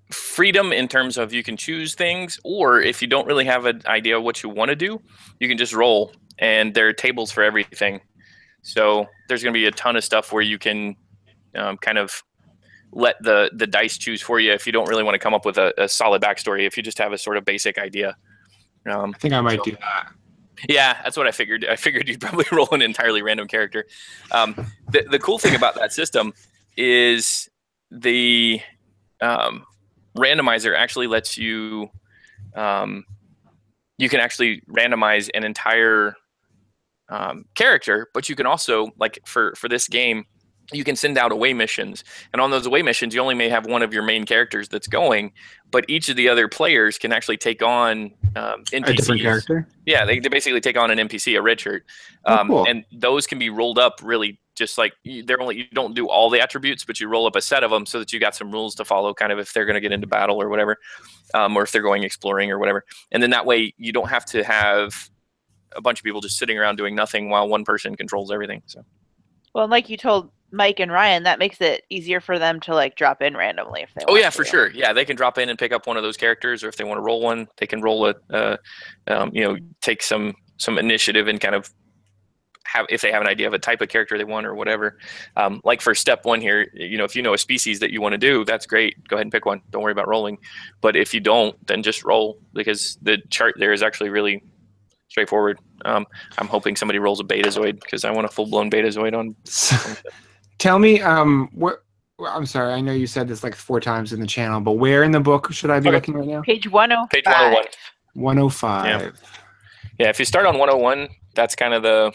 Speaker 1: freedom in terms of you can choose things, or if you don't really have an idea of what you want to do, you can just roll, and there are tables for everything. So there's going to be a ton of stuff where you can kind of let the dice choose for you if you don't really want to come up with a solid backstory, if you just have a sort of basic idea.
Speaker 3: I think I might do that.
Speaker 1: Yeah, that's what I figured. I figured you'd probably roll an entirely random character. The cool thing about that system is the randomizer actually lets you you can actually randomize an entire character, but you can also, like for this game, you can send out away missions, and on those away missions you only may have one of your main characters that's going, but each of the other players can actually take on NPCs.
Speaker 3: A different character?
Speaker 1: Yeah, they basically take on an NPC, a red shirt.
Speaker 3: Cool.
Speaker 1: And those can be rolled up really just like you don't do all the attributes, but you roll up a set of them so that you got some rules to follow, kind of if they're going to get into battle or whatever, or if they're going exploring or whatever. And then that way you don't have to have a bunch of people just sitting around doing nothing while one person controls everything. So,
Speaker 2: well, like you told Mike and Ryan, that makes it easier for them to like drop in randomly if they want.
Speaker 1: Oh yeah,
Speaker 2: to.
Speaker 1: for sure. Yeah, they can drop in and pick up one of those characters, or if they want to roll one, they can roll take some initiative and kind of have, if they have an idea of a type of character they want or whatever. Like for step one here, if you know a species that you want to do, that's great. Go ahead and pick one. Don't worry about rolling. But if you don't, then just roll, because the chart there is actually really straightforward. I'm hoping somebody rolls a Betazoid because I want a full-blown Betazoid on.
Speaker 3: Tell me, what? I'm sorry, I know you said this like 4 times in the channel, but where in the book should I be looking right now?
Speaker 2: Page 105.
Speaker 1: Page 101.
Speaker 3: 105.
Speaker 1: Yeah, if you start on 101, that's kind of the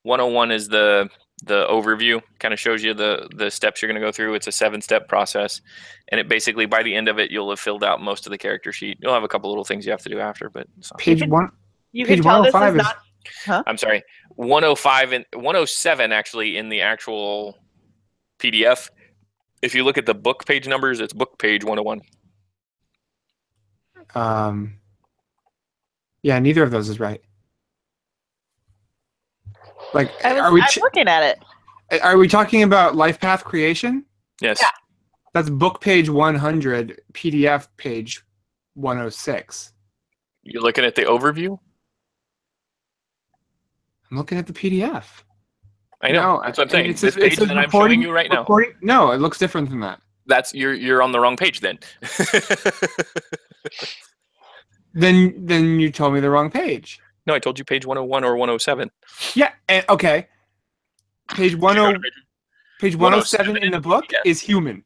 Speaker 1: 101 is the overview. Kind of shows you the steps you're going to go through. It's a 7-step process, and it basically by the end of it, you'll have filled out most of the character sheet. You'll have a couple little things you have to do after, but
Speaker 3: page one.
Speaker 2: You
Speaker 3: page
Speaker 2: can tell this is
Speaker 3: 105
Speaker 2: not. Huh?
Speaker 1: I'm sorry, 105 and 107 actually in the actual PDF. If you look at the book page numbers, it's book page 101.
Speaker 3: Yeah, neither of those is right. Like,
Speaker 2: I'm looking at it.
Speaker 3: Are we talking about life path creation?
Speaker 1: Yes.
Speaker 2: Yeah.
Speaker 3: That's book page 100, PDF page 106.
Speaker 1: You're looking at the overview?
Speaker 3: I'm looking at the PDF.
Speaker 1: I know. That's what I'm saying. This page that I'm showing you right now.
Speaker 3: No, it looks different than that.
Speaker 1: That's you're on the wrong page then.
Speaker 3: Then you told me the wrong page.
Speaker 1: No, I told you page 101 or 107.
Speaker 3: Yeah, okay. Page 107 in the book is human.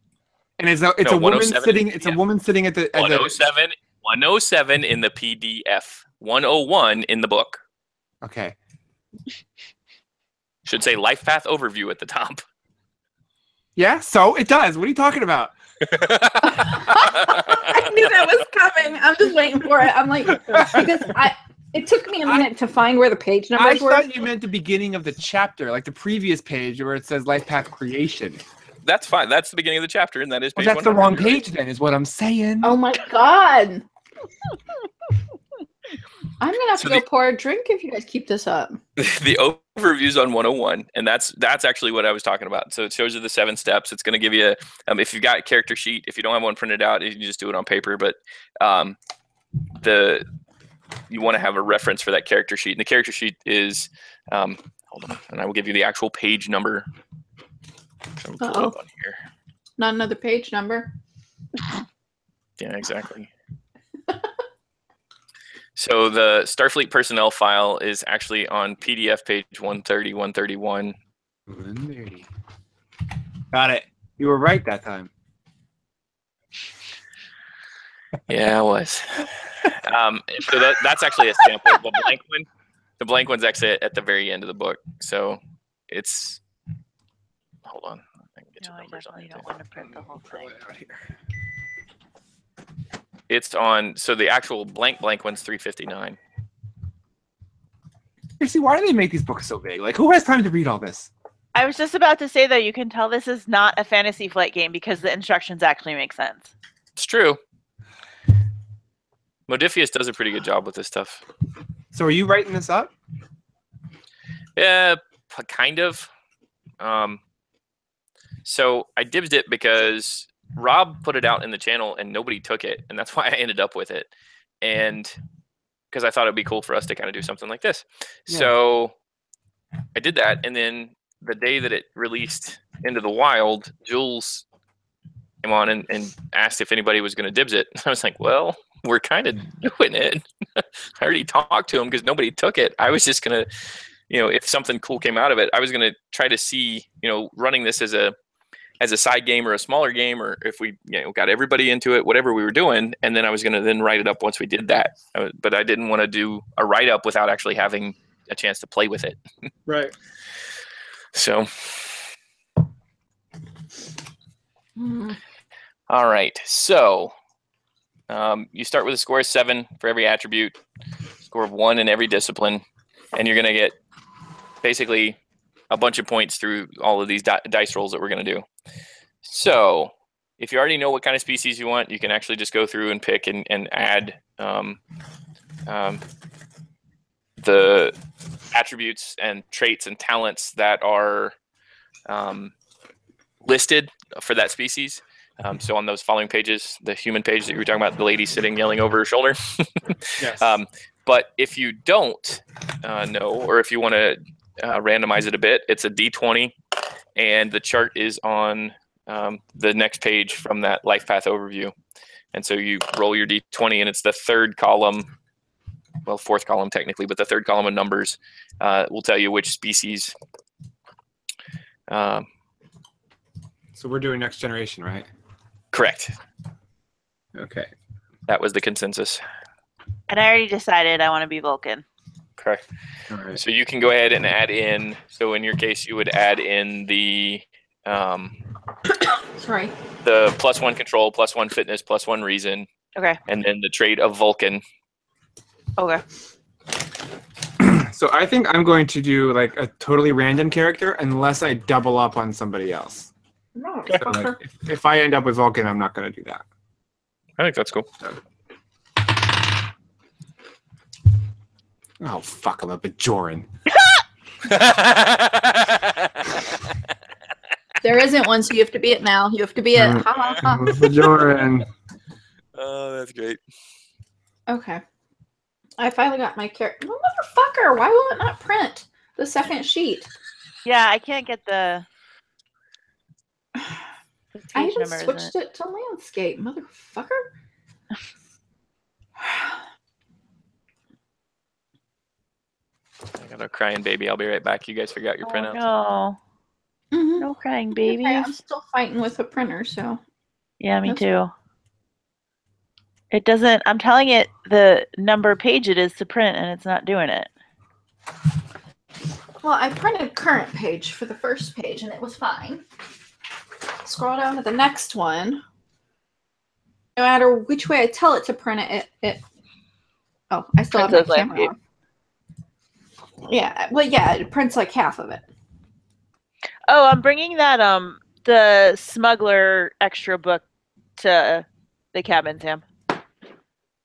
Speaker 3: And it's a woman sitting a woman sitting at the
Speaker 1: 107 in the PDF. 101 in the book.
Speaker 3: Okay.
Speaker 1: Should say life path overview at the top.
Speaker 3: Yeah, so it does. What are you talking about?
Speaker 4: I knew that was coming. I'm just waiting for it. I'm like, because it took me a minute to find where the page numbers were.
Speaker 3: I thought you meant the beginning of the chapter, like the previous page where it says life path creation.
Speaker 1: That's fine. That's the beginning of the chapter, and that is page
Speaker 3: that's the wrong page then, is what I'm saying.
Speaker 4: Oh my god. I'm gonna have to go pour a drink if you guys keep this up.
Speaker 1: The overview's on 101, and that's actually what I was talking about. So it shows you the 7 steps. It's going to give you if you've got a character sheet, if you don't have one printed out, you can just do it on paper. But you want to have a reference for that character sheet, and the character sheet is hold on, and I will give you the actual page number. So pull it up on here.
Speaker 4: Not another page number.
Speaker 1: Yeah, exactly. So the Starfleet personnel file is actually on PDF page 130, 131.
Speaker 3: 130. Got it. You were right that time.
Speaker 1: Yeah, I was. So that's actually a sample of the blank one. The blank one's actually at the very end of the book. So it's... Hold on. I can get
Speaker 2: No, I definitely don't want to print the whole thing.
Speaker 1: It's on, so the actual blank one's 359.
Speaker 3: Seriously, why do they make these books so big? Like, who has time to read all this?
Speaker 2: I was just about to say that you can tell this is not a Fantasy Flight game because the instructions actually make sense.
Speaker 1: It's true. Modifius does a pretty good job with this stuff.
Speaker 3: So are you writing this up?
Speaker 1: Yeah, kind of. So I dibsed it because Rob put it out in the channel and nobody took it, and that's why I ended up with it. And because I thought it'd be cool for us to kind of do something like this. Yeah. So I did that, and then the day that it released into the wild, Jules came on and asked if anybody was going to dibs it. I was like, well, we're kind of doing it. I already talked to him because nobody took it. I was just going to, if something cool came out of it, I was going to try to see, running this as a side game or a smaller game, or if we got everybody into it, whatever we were doing, and then I was going to then write it up once we did that. But I didn't want to do a write-up without actually having a chance to play with it.
Speaker 3: Right.
Speaker 1: So. All right. So you start with a score of 7 for every attribute, score of 1 in every discipline, and you're going to get basically a bunch of points through all of these dice rolls that we're going to do. So if you already know what kind of species you want, you can actually just go through and pick and add the attributes and traits and talents that are listed for that species. So on those following pages, the human page that you were talking about, the lady sitting yelling over her shoulder.
Speaker 3: Yes.
Speaker 1: But if you don't know, or if you want to randomize it a bit, it's a D20, and the chart is on the next page from that life path overview. And so you roll your D20, and it's the third column well, fourth column technically, but the third column of numbers will tell you which species.
Speaker 3: So we're doing next generation, right?
Speaker 1: Correct.
Speaker 3: Okay.
Speaker 1: That was the consensus.
Speaker 2: And I already decided I want to be Vulcan.
Speaker 1: Correct.
Speaker 3: All right.
Speaker 1: So you can go ahead and add in. So in your case, you would add in the
Speaker 4: Sorry.
Speaker 1: the +1 control, +1 fitness, +1 reason,
Speaker 2: Okay.
Speaker 1: and then the trait of Vulcan.
Speaker 2: Okay.
Speaker 3: So I think I'm going to do like a totally random character unless I double up on somebody else.
Speaker 4: No.
Speaker 3: So, like, if I end up with Vulcan, I'm not going to do that.
Speaker 1: I think that's cool.
Speaker 3: Oh, fuck, I'm a Bajoran.
Speaker 4: There isn't one, so you have to be it now. You have to be it. Ha ha ha.
Speaker 3: I'm a Bajoran.
Speaker 1: Oh, that's great.
Speaker 4: Okay. I finally got my character. Oh, motherfucker! Why will it not print the second sheet?
Speaker 2: Yeah, I can't get the
Speaker 4: I
Speaker 2: page
Speaker 4: even
Speaker 2: number,
Speaker 4: switched it to landscape, motherfucker.
Speaker 1: I got a crying baby. I'll be right back. You guys figure out your printout.
Speaker 2: No.
Speaker 4: Mhm.
Speaker 2: No crying
Speaker 4: Okay,
Speaker 2: babies.
Speaker 4: I'm still fighting with a printer, so.
Speaker 2: Yeah, me
Speaker 4: That's-
Speaker 2: too. It doesn't, I'm telling it the number page it is to print and it's not doing it.
Speaker 4: Well, I printed current page for the first page and it was fine. Scroll down to the next one. No matter which way I tell it to print it oh, I still have my
Speaker 2: Prints as
Speaker 4: camera
Speaker 2: landscape.
Speaker 4: on. Yeah, well, yeah, it prints like half of it.
Speaker 2: Oh, I'm bringing that the smuggler extra book to the cabin, Sam.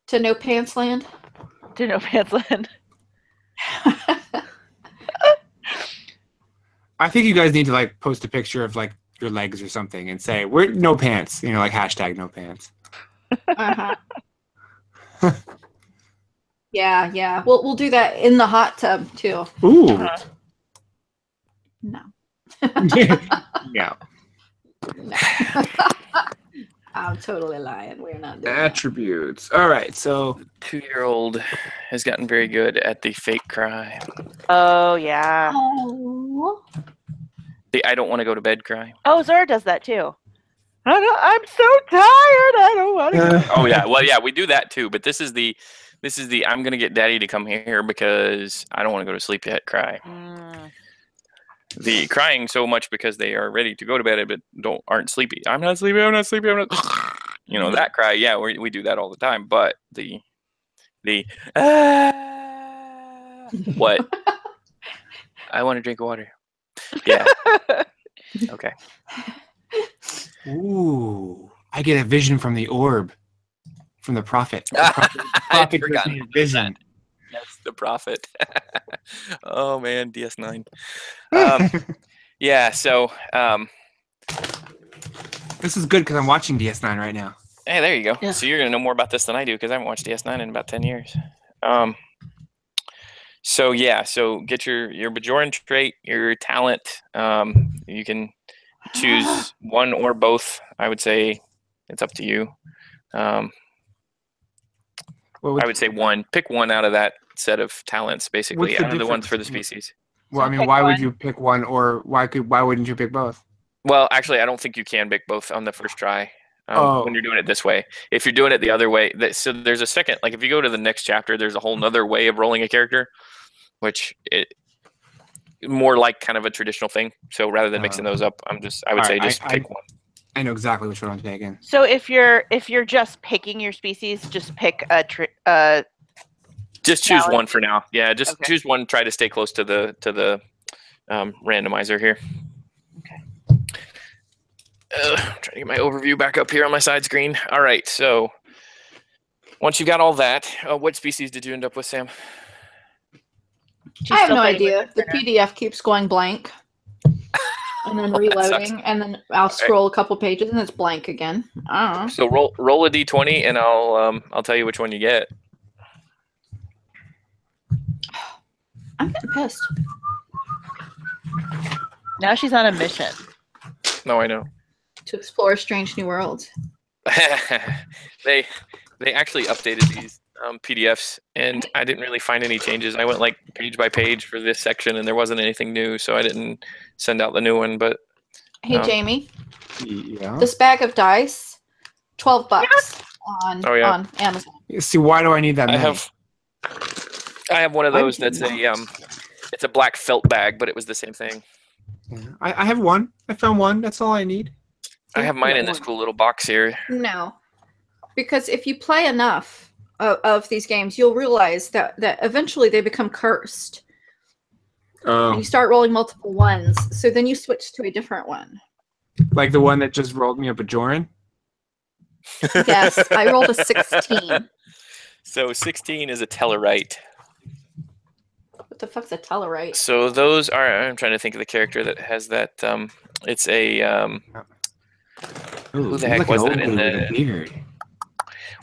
Speaker 4: To No Pants Land.
Speaker 2: To No Pants Land.
Speaker 3: I think you guys need to like post a picture of like your legs or something and say we're no pants. You know, like hashtag no pants.
Speaker 4: Uh-huh. Yeah. We'll do that in the hot tub too.
Speaker 3: Ooh.
Speaker 4: No.
Speaker 3: Yeah.
Speaker 4: No. I'm totally lying. We're not doing
Speaker 3: Attributes. All right. So
Speaker 1: 2-year-old has gotten very good at the fake cry.
Speaker 2: Oh, yeah.
Speaker 4: that. Oh.
Speaker 1: The I don't want to go to bed cry.
Speaker 2: Oh, Zora does that too. I'm so tired. I don't want to go.
Speaker 1: Oh yeah. Well, yeah, we do that too. But this is the I'm gonna get Daddy to come here because I don't want to go to sleep yet cry. The crying so much because they are ready to go to bed but aren't sleepy. I'm not sleepy. I'm not sleepy. I'm not. You know that cry. Yeah, we do that all the time. But the what? I want to drink water. Yeah. Okay.
Speaker 3: ooh, I get a vision from the orb, from the prophet. The prophet gives me a vision.
Speaker 1: That's the prophet. Oh man, DS9. Yeah. So.
Speaker 3: This is good because I'm watching DS9 right now.
Speaker 1: Hey, there you go.
Speaker 4: Yeah.
Speaker 1: So you're gonna know more about this than I do because I haven't watched DS9 in about 10 years. So yeah, so get your Bajoran trait, your talent. You can choose one or both. I would say it's up to you. I would say one. Pick one out of that set of talents, basically,
Speaker 3: What's the
Speaker 1: out of the ones
Speaker 3: difference?
Speaker 1: for the species.
Speaker 3: Well, I mean, why would you pick one, or why wouldn't you pick both?
Speaker 1: Well, actually, I don't think you can pick both on the first try. When you're doing it this way. If you're doing it the other way, so there's a second, like if you go to the next chapter, there's a whole nother way of rolling a character, which it more like kind of a traditional thing. So rather than mixing those up, I would say just pick one.
Speaker 3: I know exactly which one I'm taking.
Speaker 2: So if you're just picking your species, just pick a
Speaker 1: Just choose
Speaker 2: Valid.
Speaker 1: one for now. Yeah, just
Speaker 2: Okay.
Speaker 1: choose one. Try to stay close to the randomizer here.
Speaker 2: Okay.
Speaker 1: I'm trying to get my overview back up here on my side screen. All right, so once you got all that, what species did you end up with, Sam?
Speaker 4: I have no idea. The PDF keeps going blank. And then reloading, and then I'll scroll a couple pages and it's blank again. I don't know.
Speaker 1: So roll a d20 and I'll tell you which one you get.
Speaker 4: I'm getting pissed.
Speaker 2: Now she's on a mission.
Speaker 1: No, I know.
Speaker 4: To explore strange new worlds.
Speaker 1: They actually updated these PDFs, and I didn't really find any changes. I went like page by page for this section, and there wasn't anything new, so I didn't send out the new one. But
Speaker 4: Hey, Jamie.
Speaker 3: Yeah.
Speaker 4: This bag of dice, $12 on Amazon.
Speaker 3: See, why do I need that many?
Speaker 1: I have one of those that's it's a black felt bag, but it was the same thing.
Speaker 3: Yeah. I have one. I found one. That's all I need.
Speaker 1: I have mine in this cool little box here.
Speaker 4: No, because if you play enough of these games, you'll realize that eventually they become cursed.
Speaker 3: Oh.
Speaker 4: And you start rolling multiple ones, so then you switch to a different one.
Speaker 3: Like the one that just rolled me up a Joran?
Speaker 4: Yes, I rolled a 16.
Speaker 1: So 16 is a Tellarite.
Speaker 4: What the fuck's a Tellarite?
Speaker 1: So those are, I'm trying to think of the character that has that, it's a, who the heck was that in the
Speaker 3: beard?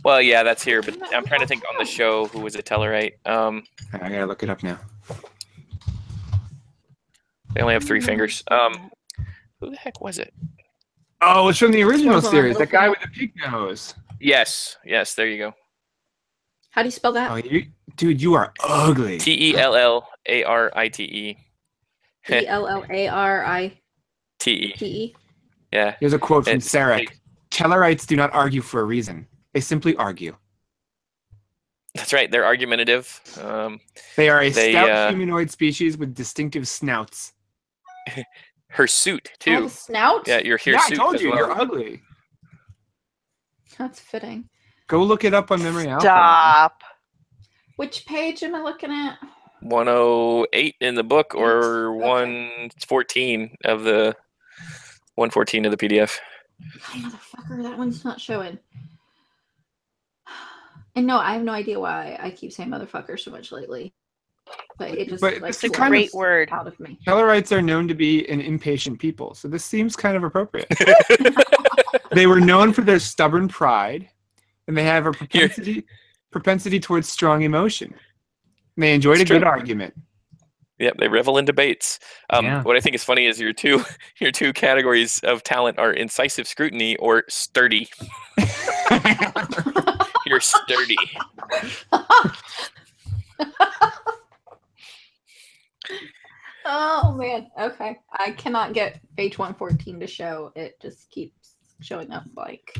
Speaker 1: Well, yeah, that's here, but I'm trying to think on the show who was a Tellarite.
Speaker 3: I gotta look it up now.
Speaker 1: They only have 3 fingers. Who the heck was it?
Speaker 3: Oh, it's from the original series. That guy with the pig nose.
Speaker 1: Yes, there you go.
Speaker 4: How do you spell that?
Speaker 3: Oh, dude, you are ugly.
Speaker 1: Tellarite.
Speaker 4: Tellarite.
Speaker 1: Yeah.
Speaker 3: Here's a quote from Sarek. Tellarites do not argue for a reason. They simply argue.
Speaker 1: That's right. They're argumentative.
Speaker 3: They are a stout humanoid species with distinctive snouts.
Speaker 1: Her suit, too.
Speaker 4: Snout?
Speaker 1: Yeah, your suit.
Speaker 3: I told you, you're ugly.
Speaker 4: That's fitting.
Speaker 3: Go look it up on Memory Alpha.
Speaker 2: Stop.
Speaker 4: Which page am I looking at?
Speaker 1: 108 in the book, or 114 of the 114 of the PDF.
Speaker 4: Motherfucker, that one's not showing. And no, I have no idea why I keep saying motherfucker so much lately. But it just
Speaker 2: it's a great word
Speaker 4: out of me.
Speaker 3: Tellarites are known to be an impatient people, so this seems kind of appropriate. They were known for their stubborn pride, and they have a propensity towards strong emotion. And they enjoyed a good argument.
Speaker 1: Yep, they revel in debates. What I think is funny is your two categories of talent are incisive scrutiny or sturdy. You're sturdy.
Speaker 4: Oh man, okay. I cannot get page 114 to show. It just keeps showing up like.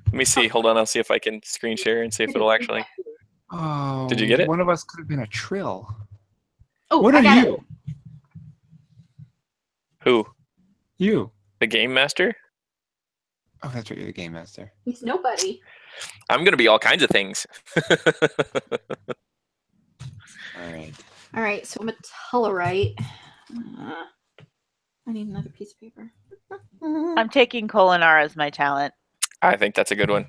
Speaker 1: Let me see. Hold on. I'll see if I can screen share and see if it'll actually.
Speaker 3: Oh,
Speaker 1: did you get it?
Speaker 3: One of us could have been a trill.
Speaker 4: Oh,
Speaker 3: what are you?
Speaker 1: Who?
Speaker 3: You.
Speaker 1: The game master?
Speaker 3: Oh, that's right. You're the game master.
Speaker 4: He's nobody.
Speaker 1: I'm gonna be all kinds of things.
Speaker 4: All right. So I'm a Tellarite. I need another piece of paper.
Speaker 2: I'm taking Kolinar as my talent.
Speaker 1: I think that's a good one.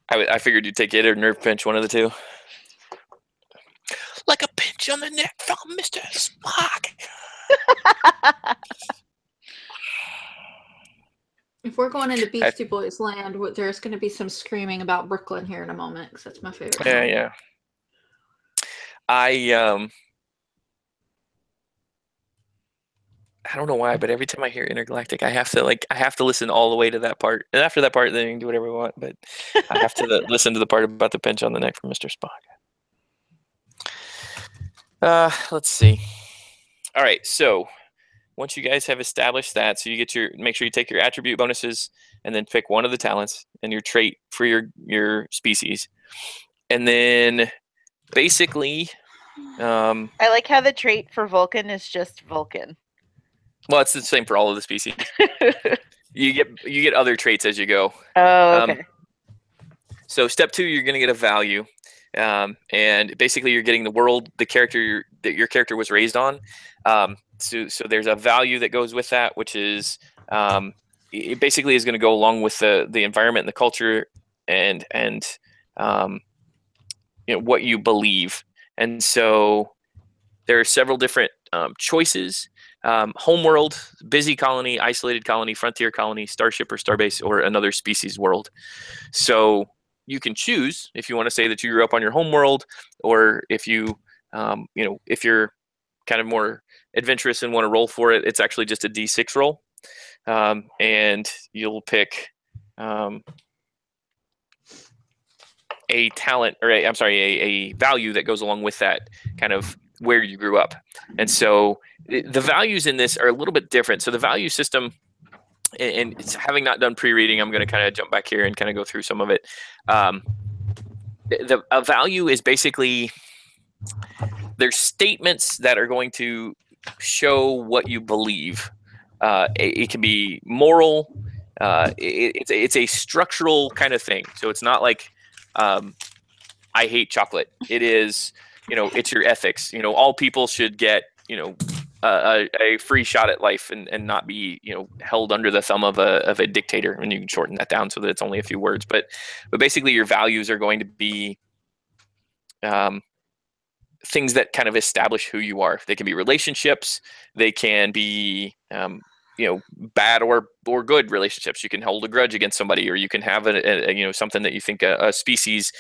Speaker 1: I figured you'd take it or nerve pinch, one of the two. Like a pinch on the neck from Mr. Spock.
Speaker 4: If we're going into Beastie Boys land, there's going to be some screaming about Brooklyn here in a moment because that's my favorite.
Speaker 1: Yeah. I don't know why, but every time I hear Intergalactic, I have to listen all the way to that part. And after that part, then you can do whatever you want. But I have to listen to the part about the pinch on the neck from Mr. Spock. Let's see. All right, so once you guys have established that, so you get make sure you take your attribute bonuses and then pick one of the talents and your trait for your species. And then basically
Speaker 2: I like how the trait for Vulcan is just Vulcan.
Speaker 1: Well, it's the same for all of the species. You get other traits as you go.
Speaker 2: Oh, okay.
Speaker 1: So step 2, you're going to get a value, and basically you're getting the world, the character that your character was raised on. So there's a value that goes with that, which is it basically is going to go along with the environment and the culture and what you believe. And so there are several different choices. Homeworld, busy colony, isolated colony, frontier colony, starship or starbase, or another species world. So you can choose if you want to say that you grew up on your homeworld, or if you, if you're kind of more adventurous and want to roll for it, it's actually just a D6 roll. And you'll pick a talent, or a value that goes along with that kind of where you grew up. And so the values in this are a little bit different. So the value system, and it's, having not done pre-reading, I'm going to kind of jump back here and kind of go through some of it. A value is basically, there's statements that are going to show what you believe. It can be moral. It's a structural kind of thing. So it's not like I hate chocolate. It is, it's your ethics. All people should get, a free shot at life and not be, held under the thumb of a dictator. And you can shorten that down so that it's only a few words. But basically, your values are going to be things that kind of establish who you are. They can be relationships. They can be bad or good relationships. You can hold a grudge against somebody, or you can have something that you think a species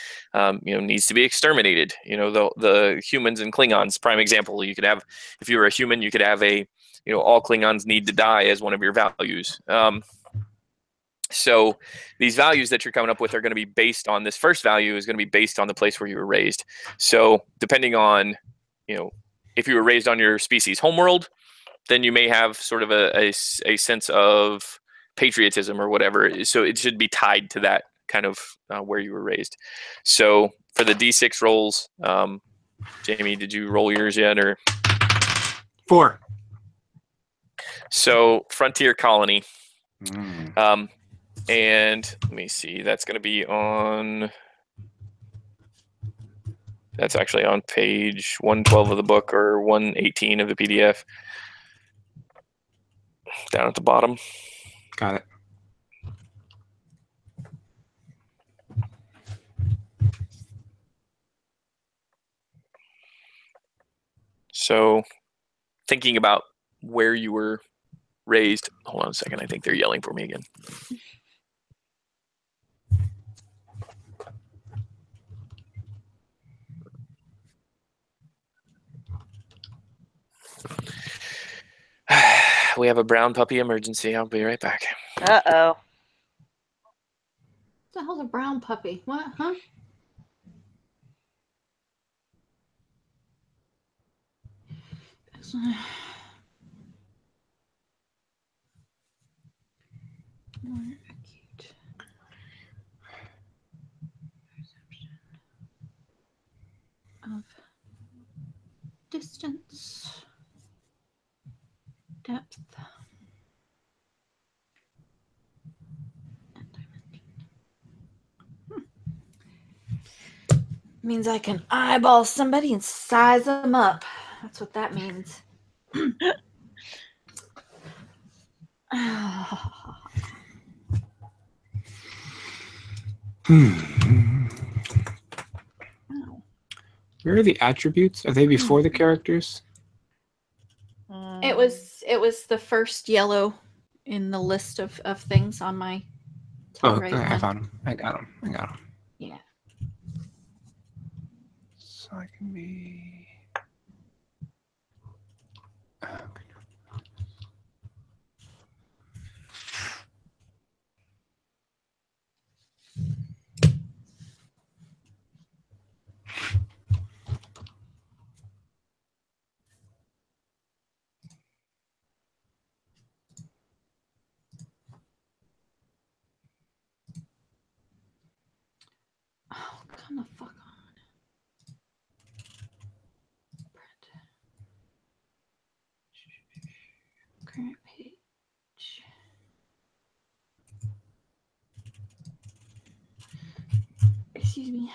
Speaker 1: needs to be exterminated. The humans and Klingons, prime example. You could have, if you were a human, you could have all Klingons need to die as one of your values. So these values that you're coming up with are going to be based on, this first value is going to be based on the place where you were raised. So depending on, if you were raised on your species homeworld, then you may have sort of a sense of patriotism or whatever. So it should be tied to that kind of where you were raised. So for the D6 rolls, Jamie, did you roll yours yet, or?
Speaker 3: 4.
Speaker 1: So Frontier Colony. And let me see, that's going to be on, that's actually on page 112 of the book, or 118 of the PDF. Down at the bottom.
Speaker 3: Got it.
Speaker 1: So thinking about where you were raised. Hold on a second. I think they're yelling for me again. We have a brown puppy emergency. I'll be right back.
Speaker 2: Uh-oh.
Speaker 4: What the hell's a brown puppy? What? Huh? More acute perception of distance, depth, and dimension. Means I can eyeball somebody and size them up. That's what that means.
Speaker 3: Where are the attributes? Are they before the characters?
Speaker 4: It was the first yellow in the list of things on my
Speaker 3: Oh,
Speaker 4: right
Speaker 3: I
Speaker 4: hand.
Speaker 3: found them. I got them.
Speaker 4: Yeah.
Speaker 3: So I can be. Okay.
Speaker 4: Oh, come the fuck on. Print. Current page. Excuse me.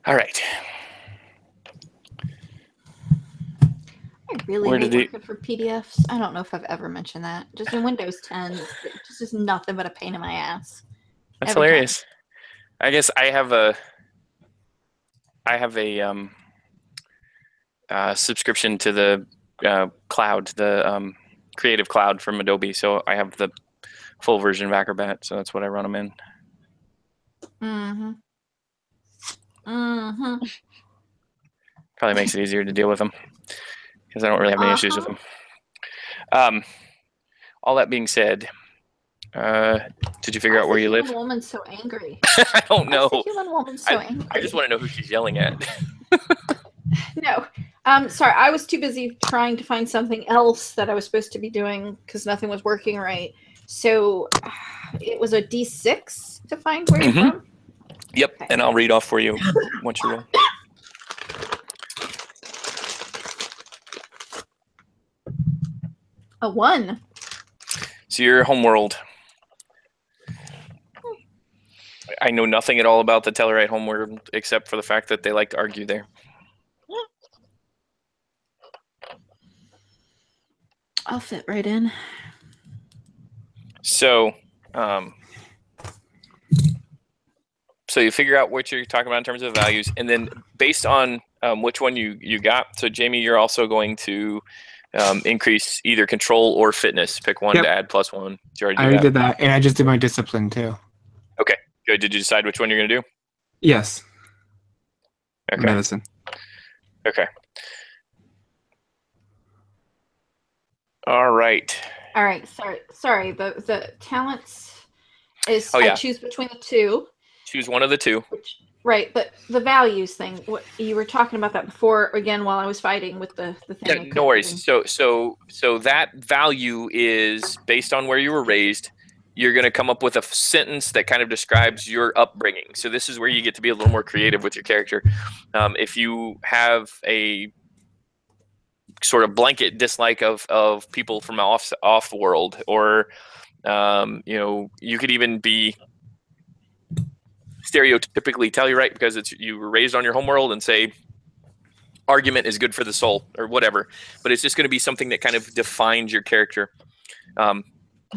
Speaker 1: All right.
Speaker 4: I really hate working for PDFs. I don't know if I've ever mentioned that. Just in Windows 10, it's just nothing but a pain in my ass.
Speaker 1: That's hilarious. I guess I have a subscription to the cloud, the Creative Cloud from Adobe. So I have the full version of Acrobat. So that's what I run them in. Probably makes it easier to deal with them because I don't really have any issues with them. All that being said, did you figure out where you live?
Speaker 4: Why is the human woman so angry?
Speaker 1: I don't know.
Speaker 4: Why is the human woman so angry?
Speaker 1: I just want to know who she's yelling at.
Speaker 4: No. Sorry, I was too busy trying to find something else that I was supposed to be doing because nothing was working right. So it was a D6 to find where you're from?
Speaker 1: Yep, okay. And I'll read off for you once you roll.
Speaker 4: A 1.
Speaker 1: So your homeworld. I know nothing at all about the Tellarite homeworld except for the fact that they like to argue there.
Speaker 4: I'll fit right in.
Speaker 1: So, so you figure out what you're talking about in terms of values, and then based on which one you got. So Jamie, you're also going to increase either control or fitness. Pick one to add +1. Did you
Speaker 3: I already did that, and I just did my discipline too.
Speaker 1: Okay, good. Did you decide which one you're going to do?
Speaker 3: Yes.
Speaker 1: Okay.
Speaker 3: Medicine.
Speaker 1: Okay. All right.
Speaker 4: All right. Sorry. The talents is I choose between the two.
Speaker 1: Choose one of the two.
Speaker 4: Right, but the values thing. What you were talking about that before again while I was fighting with the thing.
Speaker 1: Yeah, no worries. So that value is based on where you were raised. You're going to come up with a sentence that kind of describes your upbringing. So this is where you get to be a little more creative with your character. If you have a sort of blanket dislike of people from off world, or you could even be stereotypically Tellurite because you were raised on your homeworld, and say argument is good for the soul or whatever, but it's just going to be something that kind of defines your character.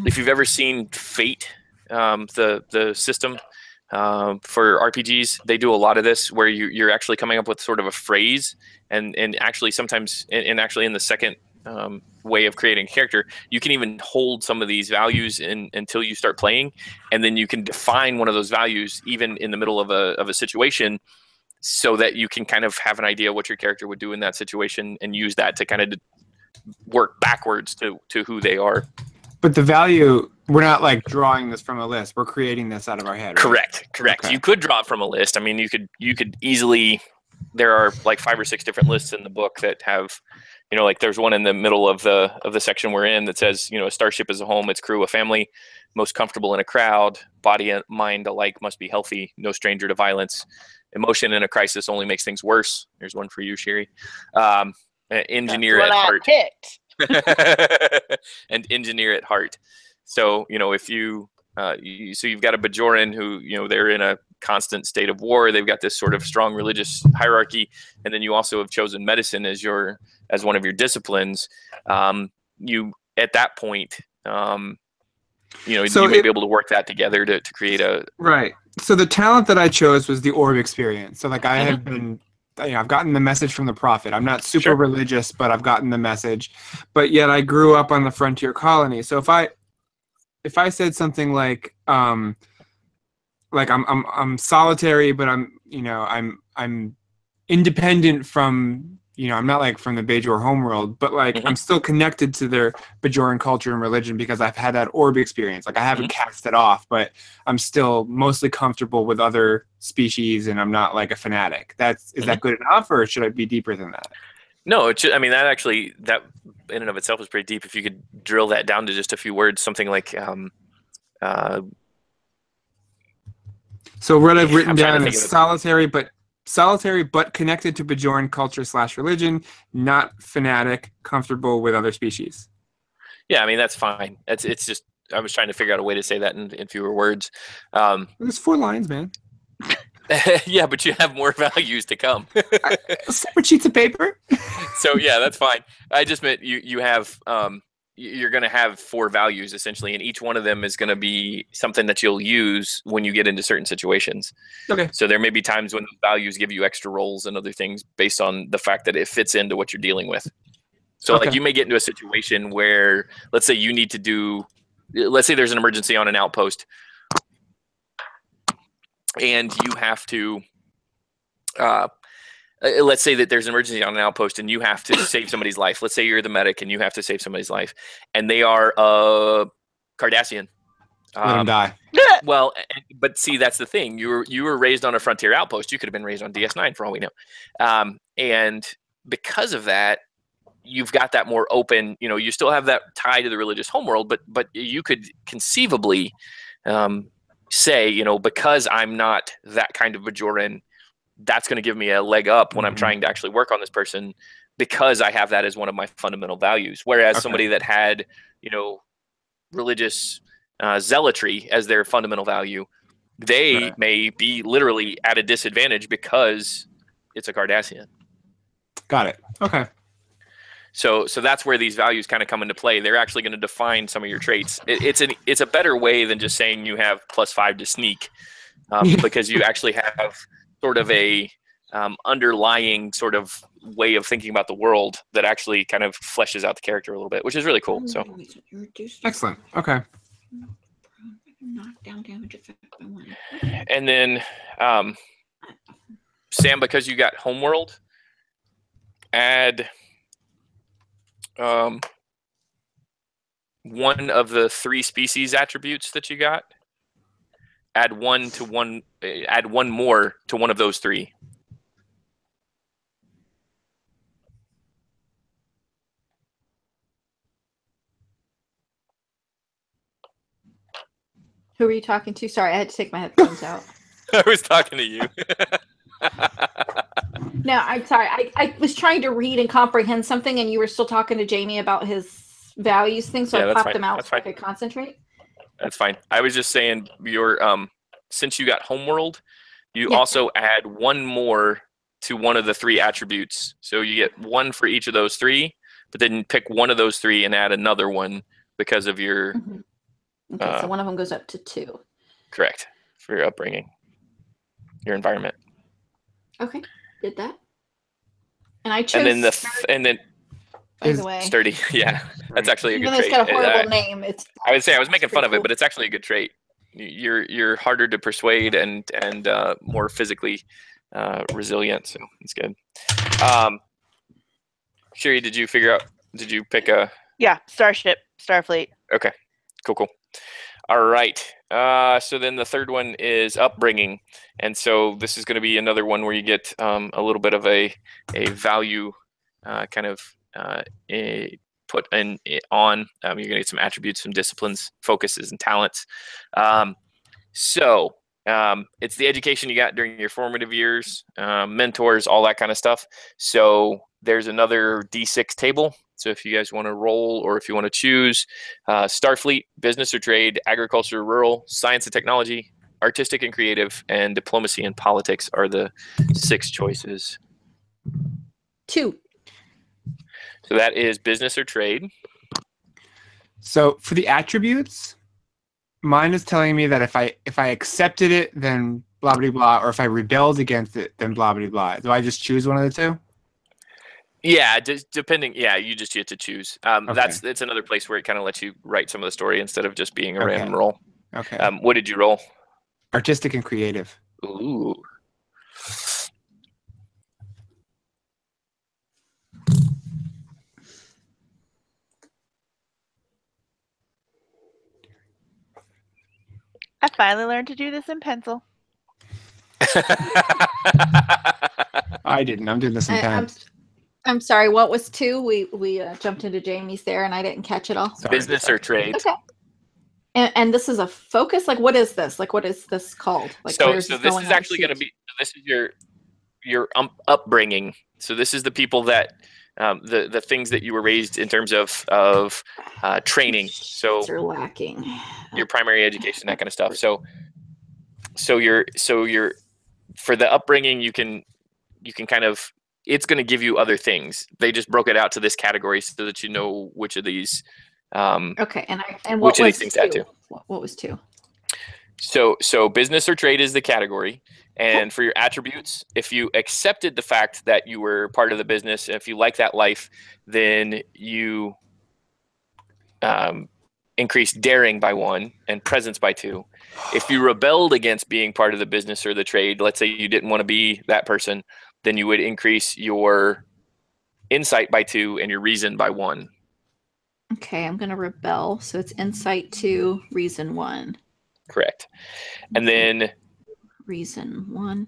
Speaker 1: If you've ever seen Fate, the system for RPGs, they do a lot of this where you're actually coming up with sort of a phrase, and actually sometimes, and actually in the second way of creating a character, you can even hold some of these values until you start playing, and then you can define one of those values even in the middle of a situation, so that you can kind of have an idea what your character would do in that situation and use that to kind of work backwards to who they are. But
Speaker 3: the value, we're not like drawing this from a list. We're creating this out of our head, right?
Speaker 1: Correct. Okay. You could draw it from a list. I mean, you could easily, there are like 5 or 6 different lists in the book that have, like there's one in the middle of the section we're in that says, a starship is a home, its crew a family, most comfortable in a crowd, body and mind alike must be healthy, no stranger to violence, emotion in a crisis only makes things worse. There's one for you, Sherry. Engineer at heart. And engineer at heart. So, if you, so you've got a Bajoran who, they're in a constant state of war. They've got this sort of strong religious hierarchy. And then you also have chosen medicine as one of your disciplines. You, at that point, you may be able to work that together to create a...
Speaker 3: Right. So the talent that I chose was the orb experience. So like I have been... I've gotten the message from the prophet. I'm not super religious, but I've gotten the message. But yet I grew up on the frontier colony. So if I said something like I'm solitary, but I'm independent from, I'm not like from the Bajor homeworld, but like I'm still connected to their Bajoran culture and religion because I've had that orb experience. Like I haven't cast it off, but I'm still mostly comfortable with other species, and I'm not like a fanatic. Is that good enough, or should I be deeper than that?
Speaker 1: No, that in and of itself is pretty deep. If you could drill that down to just a few words, something like
Speaker 3: so what I've written down is solitary but connected to Bajoran culture / religion, not fanatic, comfortable with other species.
Speaker 1: Yeah, I mean, that's fine. It's just, I was trying to figure out a way to say that in fewer words.
Speaker 3: There's 4 lines, man.
Speaker 1: Yeah, but you have more values to come.
Speaker 3: Separate sheets of paper.
Speaker 1: So yeah, that's fine. I just meant you have you're going to have 4 values essentially, and each one of them is going to be something that you'll use when you get into certain situations.
Speaker 3: Okay.
Speaker 1: So there may be times when the values give you extra roles and other things based on the fact that it fits into what you're dealing with. So
Speaker 3: Okay.
Speaker 1: like you may get into a situation where, let's say you need to do, let's say there's an emergency on an outpost, and you have to, let's say that there's an emergency on an outpost and you have to save somebody's life. Let's say you're the medic and you have to save somebody's life, and they are Cardassian.
Speaker 3: Let them die.
Speaker 1: Well, but see, that's the thing. You were raised on a frontier outpost. You could have been raised on DS9 for all we know. And because of that, you've got that more open, you still have that tie to the religious homeworld, but you could conceivably say, because I'm not that kind of Bajoran, that's going to give me a leg up when I'm trying to actually work on this person, because I have that as one of my fundamental values. Whereas somebody that had, religious zealotry as their fundamental value, they may be literally at a disadvantage because it's a Cardassian.
Speaker 3: Got it. Okay.
Speaker 1: So that's where these values kind of come into play. They're actually going to define some of your traits. It's a better way than just saying you have +5 to sneak, because you actually have sort of a underlying sort of way of thinking about the world that actually kind of fleshes out the character a little bit, which is really cool. So
Speaker 3: excellent. Okay.
Speaker 1: And then Sam, because you got homeworld, add one of the 3 species attributes that you got. Add one more to one of those 3.
Speaker 4: Who are you talking to? Sorry, I had to take my headphones out.
Speaker 1: I was talking to you.
Speaker 4: No, I'm sorry. I was trying to read and comprehend something, and you were still talking to Jamie about his values thing, so I popped them out so I could concentrate.
Speaker 1: That's fine. I was just saying, your since you got homeworld, you also add one more to one of the 3 attributes. So you get one for each of those 3, but then pick one of those 3 and add another one because of your.
Speaker 4: Okay, so one of them goes up to 2.
Speaker 1: Correct, for your upbringing, your environment.
Speaker 4: Okay, did that. And I chose.
Speaker 1: And then
Speaker 4: by the way,
Speaker 1: sturdy. Yeah, that's actually a good trait.
Speaker 4: Even though it's got a horrible name, it's.
Speaker 1: I would say I was making fun of
Speaker 4: cool.
Speaker 1: it, but it's actually a good trait. You're harder to persuade and more physically resilient, so it's good. Sherry, did you pick a?
Speaker 2: Yeah, Starship, Starfleet.
Speaker 1: Okay, cool. All right. So then the third one is upbringing, and so this is going to be another one where you get a little bit of a value kind of put on. You're going to get some attributes, some disciplines, focuses, and talents. So it's the education you got during your formative years, mentors, all that kind of stuff. So there's another D6 table. So if you guys want to roll, or if you want to choose, Starfleet, business or trade, agriculture, rural, science and technology, artistic and creative, and diplomacy and politics are the 6 choices.
Speaker 4: 2.
Speaker 1: So that is business or trade.
Speaker 3: So for the attributes, mine is telling me that if I accepted it, then blah blah blah, or if I rebelled against it, then blah blah blah. Do I just choose one of the 2?
Speaker 1: Yeah, depending. Yeah, you just get to choose.
Speaker 3: Okay.
Speaker 1: It's another place where it kind of lets you write some of the story instead of just being a random roll.
Speaker 3: Okay.
Speaker 1: What did you roll?
Speaker 3: Artistic and creative.
Speaker 1: Ooh.
Speaker 2: I finally learned to do this in pencil.
Speaker 3: I didn't. I'm doing this in pen.
Speaker 4: I'm sorry. What was 2? We jumped into Jamie's there, and I didn't catch it all.
Speaker 3: Sorry.
Speaker 1: Business or trade.
Speaker 4: Okay. And this is a focus. Like, what is this? Like, what is this called? Like,
Speaker 1: so this is actually going to be. This is your upbringing. So this is the people that the things that you were raised in terms of training. So
Speaker 4: are lacking.
Speaker 1: Your primary education, that kind of stuff. So your for the upbringing, you can kind of, it's going to give you other things. They just broke it out to this category so that you know which of these.
Speaker 4: Okay, and
Speaker 1: which
Speaker 4: what
Speaker 1: of
Speaker 4: was
Speaker 1: these things
Speaker 4: two?
Speaker 1: add to.
Speaker 4: What was two?
Speaker 1: So business or trade is the category. And for your attributes, if you accepted the fact that you were part of the business, if you like that life, then you increase daring by 1 and presence by 2. If you rebelled against being part of the business or the trade, let's say you didn't want to be that person, then you would increase your insight by 2 and your reason by 1.
Speaker 4: Okay, I'm going to rebel. So it's insight 2, reason 1.
Speaker 1: Correct. And then
Speaker 4: reason 1.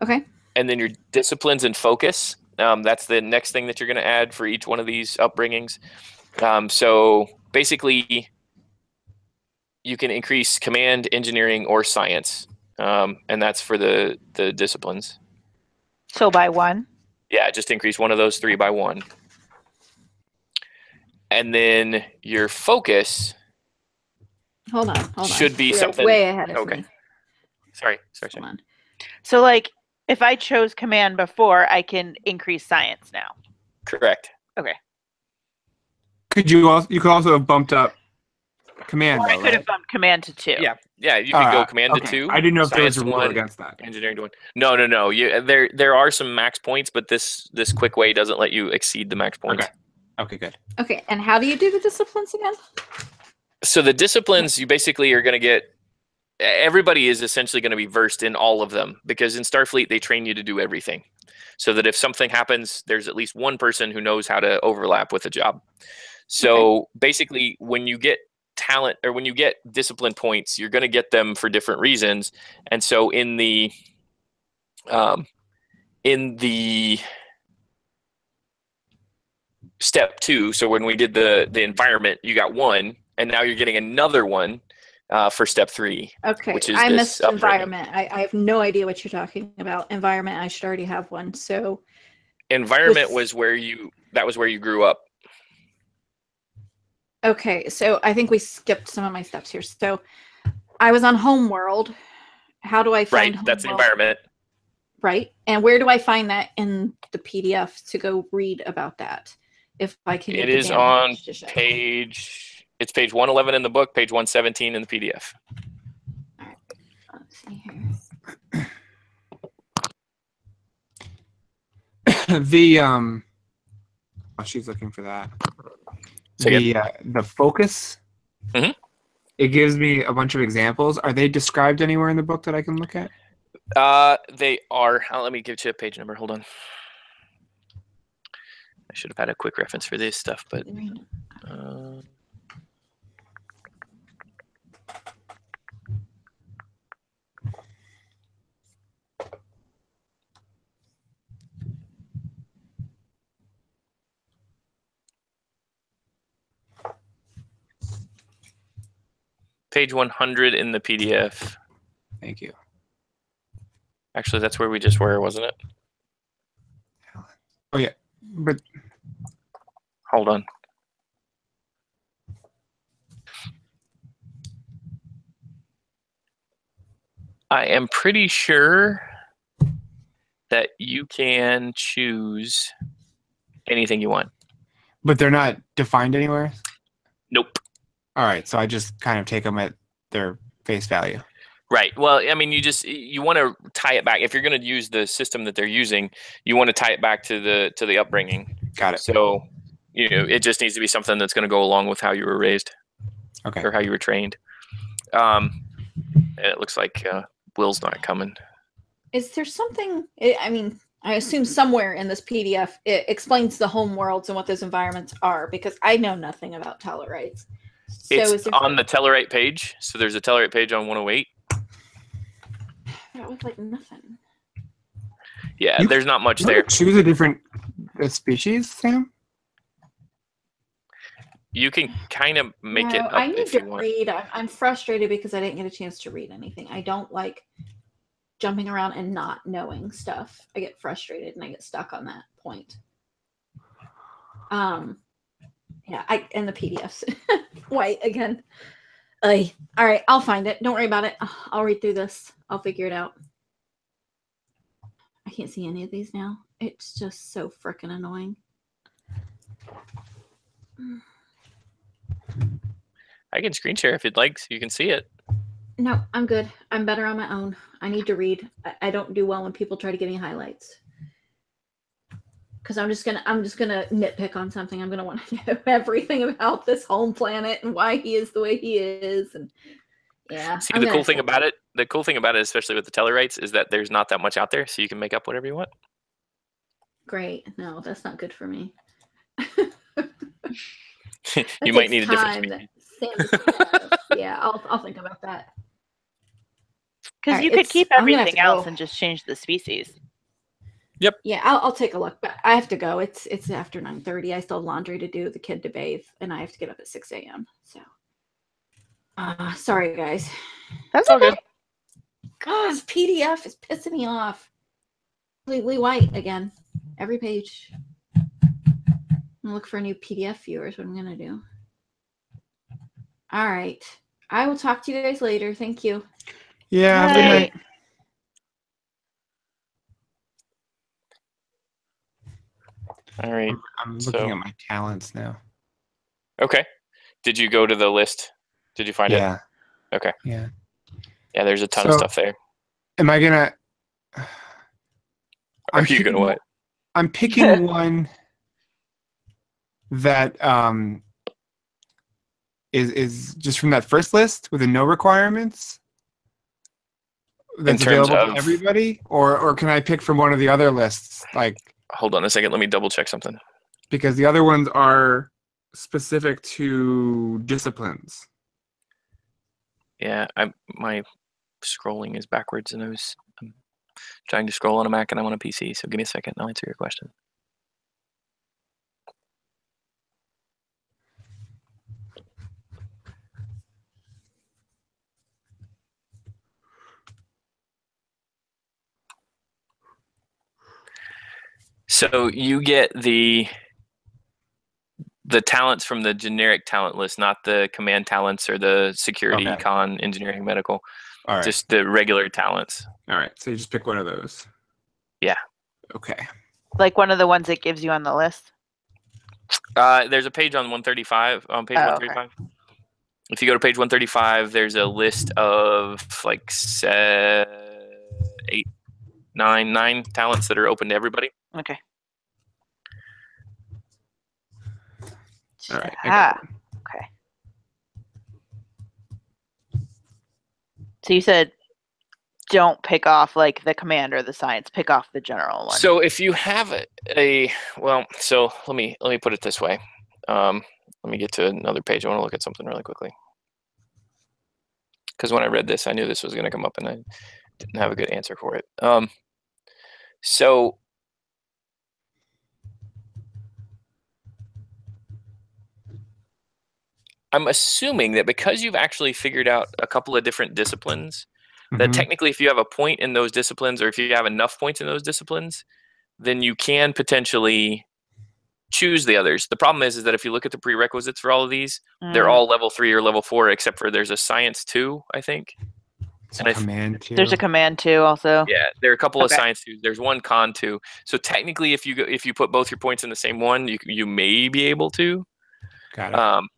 Speaker 4: Okay.
Speaker 1: And then your disciplines and focus. That's the next thing that you're going to add for each one of these upbringings. So basically, you can increase command, engineering, or science. And that's for the disciplines.
Speaker 2: So by 1?
Speaker 1: Yeah, just increase one of those 3 by 1. And then your focus
Speaker 4: Hold on.
Speaker 1: should be
Speaker 4: You're
Speaker 1: something
Speaker 4: way ahead of me.
Speaker 1: Sorry.
Speaker 4: Hold on.
Speaker 2: So like if I chose command before, I can increase science now.
Speaker 1: Correct.
Speaker 2: Okay.
Speaker 3: You could also have bumped up command.
Speaker 2: Or I
Speaker 3: though,
Speaker 2: could have
Speaker 3: right?
Speaker 2: bumped command to 2.
Speaker 1: Yeah, you could go command to 2.
Speaker 3: I didn't know if there was a rule
Speaker 1: 1,
Speaker 3: against that.
Speaker 1: engineering to 1. No. There are some max points, but this quick way doesn't let you exceed the max points.
Speaker 3: Okay, good.
Speaker 4: Okay, and how do you do the disciplines again?
Speaker 1: So the disciplines, you basically are going to get, everybody is essentially going to be versed in all of them, because in Starfleet, they train you to do everything. So that if something happens, there's at least one person who knows how to overlap with a job. So basically, when you get talent, or when you get discipline points, you're going to get them for different reasons. And so in the step 2, so when we did the environment, you got 1, and now you're getting another 1 for step 3.
Speaker 4: Okay,
Speaker 1: which is
Speaker 4: I
Speaker 1: this
Speaker 4: missed environment. I have no idea what you're talking about. Environment, I should already have 1. So
Speaker 1: environment was where you grew up.
Speaker 4: Okay, so I think we skipped some of my steps here. So I was on Homeworld. How do I find
Speaker 1: Right, that's
Speaker 4: Homeworld?
Speaker 1: environment.
Speaker 4: Right, and where do I find that in the PDF to go read about that? If I can get
Speaker 1: It
Speaker 4: the
Speaker 1: is
Speaker 4: damn
Speaker 1: on
Speaker 4: to show.
Speaker 1: page 111 in the book, page 117 in the PDF.
Speaker 4: All right, let's see here.
Speaker 3: She's looking for that.
Speaker 1: So
Speaker 3: The focus.
Speaker 1: Mhm.
Speaker 3: It gives me a bunch of examples. Are they described anywhere in the book that I can look at?
Speaker 1: They are. Let me give you a page number. Hold on. I should have had a quick reference for this stuff, but page 100 in the PDF.
Speaker 3: Thank you.
Speaker 1: Actually, that's where we just were, wasn't it?
Speaker 3: Oh yeah, but
Speaker 1: hold on. I am pretty sure that you can choose anything you want.
Speaker 3: But they're not defined anywhere?
Speaker 1: Nope.
Speaker 3: All right, so I just kind of take them at their face value.
Speaker 1: Right. Well, I mean, you want to tie it back. If you're going to use the system that they're using, you want to tie it back to the upbringing.
Speaker 3: Got it.
Speaker 1: So, it just needs to be something that's going to go along with how you were raised.
Speaker 3: Okay.
Speaker 1: Or how you were trained. And it looks like Will's not coming.
Speaker 4: Is there something? I mean, I assume somewhere in this PDF it explains the home worlds and what those environments are, because I know nothing about Tellarites. So
Speaker 1: it's on the Tellarite page. So there's a Tellarite page on 108.
Speaker 4: That was like nothing.
Speaker 1: Yeah, there's not much there.
Speaker 3: Choose a different species, Sam?
Speaker 1: You can kind of make it up
Speaker 4: I need
Speaker 1: if
Speaker 4: to
Speaker 1: you want.
Speaker 4: read. I'm frustrated because I didn't get a chance to read anything. I don't like jumping around and not knowing stuff. I get frustrated and I get stuck on that point. Yeah, and the PDFs. White again. All right, I'll find it. Don't worry about it. I'll read through this. I'll figure it out. can't see any of these now. It's just so freaking annoying.
Speaker 1: I can screen share if you'd like, so you can see it.
Speaker 4: No, I'm good. I'm better on my own. I need to read. I don't do well when people try to give me highlights. Because I'm just gonna nitpick on something. I'm gonna want to know everything about this home planet and why he is the way he is. And yeah.
Speaker 1: See, the cool thing about it, especially with the Tellarites, is that there's not that much out there, so you can make up whatever you want.
Speaker 4: Great. No, that's not good for me.
Speaker 1: You might need a different species.
Speaker 4: Yeah, I'll think about that.
Speaker 2: Because you could keep everything else and just change the species.
Speaker 1: Yep.
Speaker 4: Yeah, I'll take a look, but I have to go. It's after 9:30. I still have laundry to do, the kid to bathe, and I have to get up at 6 a.m. So, sorry guys.
Speaker 2: That's okay.
Speaker 4: God, this PDF is pissing me off. Completely white again, every page. I'm gonna look for a new PDF viewer. Is what I'm gonna do. All right, I will talk to you guys later. Thank you.
Speaker 3: Yeah. Good night.
Speaker 1: All right.
Speaker 3: I'm looking at my talents now.
Speaker 1: Okay. Did you go to the list? Did you find it?
Speaker 3: Yeah.
Speaker 1: Okay.
Speaker 3: Yeah.
Speaker 1: Yeah, there's a ton of stuff there.
Speaker 3: Am I gonna?
Speaker 1: Are you gonna what?
Speaker 3: I'm picking one that is just from that first list with the no requirements. That's available to everybody, or can I pick from one of the other lists? Like,
Speaker 1: hold on a second, let me double check something.
Speaker 3: Because the other ones are specific to disciplines.
Speaker 1: Yeah, my scrolling is backwards, and I'm trying to scroll on a Mac, and I'm on a PC. So give me a second, and I'll answer your question. So you get the talents from the generic talent list, not the command talents or the security, con, engineering, medical.
Speaker 3: All right.
Speaker 1: Just the regular talents.
Speaker 3: All right. So you just pick one of those.
Speaker 1: Yeah.
Speaker 3: Okay.
Speaker 2: Like one of the ones it gives you on the list?
Speaker 1: There's a page on 135. On page 135. Okay. If you go to page 135, there's a list of like 9 talents that are open to everybody.
Speaker 2: Okay.
Speaker 3: All right.
Speaker 2: Okay. So you said don't pick off like the command or the science. Pick off the general one.
Speaker 1: So if you have so let me put it this way. Let me get to another page. I want to look at something really quickly. Because when I read this, I knew this was going to come up, and I didn't have a good answer for it. So I'm assuming that because you've actually figured out a couple of different disciplines, that technically if you have a point in those disciplines, or if you have enough points in those disciplines, then you can potentially choose the others. The problem is that if you look at the prerequisites for all of these, they're all level 3 or level 4, except for there's a science 2, I think.
Speaker 3: And command 2.
Speaker 2: There's a command 2 also.
Speaker 1: Yeah, there are a couple of science 2s. There's one con 2. So technically, if you put both your points in the same one, you may be able to.
Speaker 3: Got it.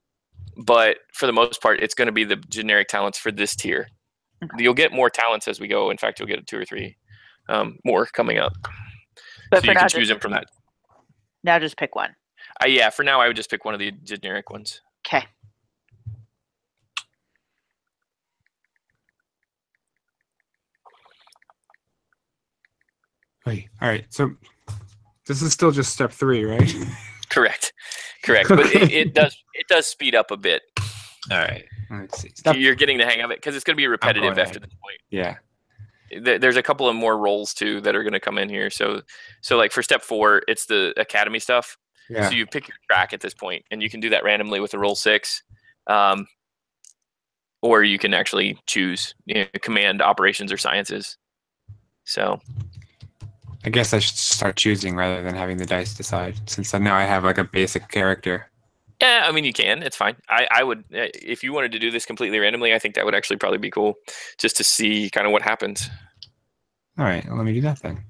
Speaker 1: But for the most part, it's going to be the generic talents for this tier. Okay. You'll get more talents as we go. In fact, you'll get 2 or 3 more coming up.
Speaker 2: But
Speaker 1: so you can choose them from that.
Speaker 2: Now just pick one.
Speaker 1: Yeah, for now I would just pick one of the generic ones.
Speaker 2: Okay.
Speaker 3: Wait, all right. So this is still just step 3, right?
Speaker 1: Correct. Okay. But it does speed up a bit.
Speaker 3: All right. Let's see.
Speaker 1: You're getting the hang of it because it's going to be repetitive after this point.
Speaker 3: Yeah.
Speaker 1: There's a couple of more roles too that are going to come in here. So like for step 4, it's the academy stuff. Yeah. So you pick your track at this point, and you can do that randomly with a roll 6, or you can actually choose command, operations, or sciences. So
Speaker 3: I guess I should start choosing rather than having the dice decide, since now I have like a basic character.
Speaker 1: Yeah, I mean, you can. It's fine. I would, if you wanted to do this completely randomly, I think that would actually probably be cool, just to see kind of what happens.
Speaker 3: All right, well, let me do that then.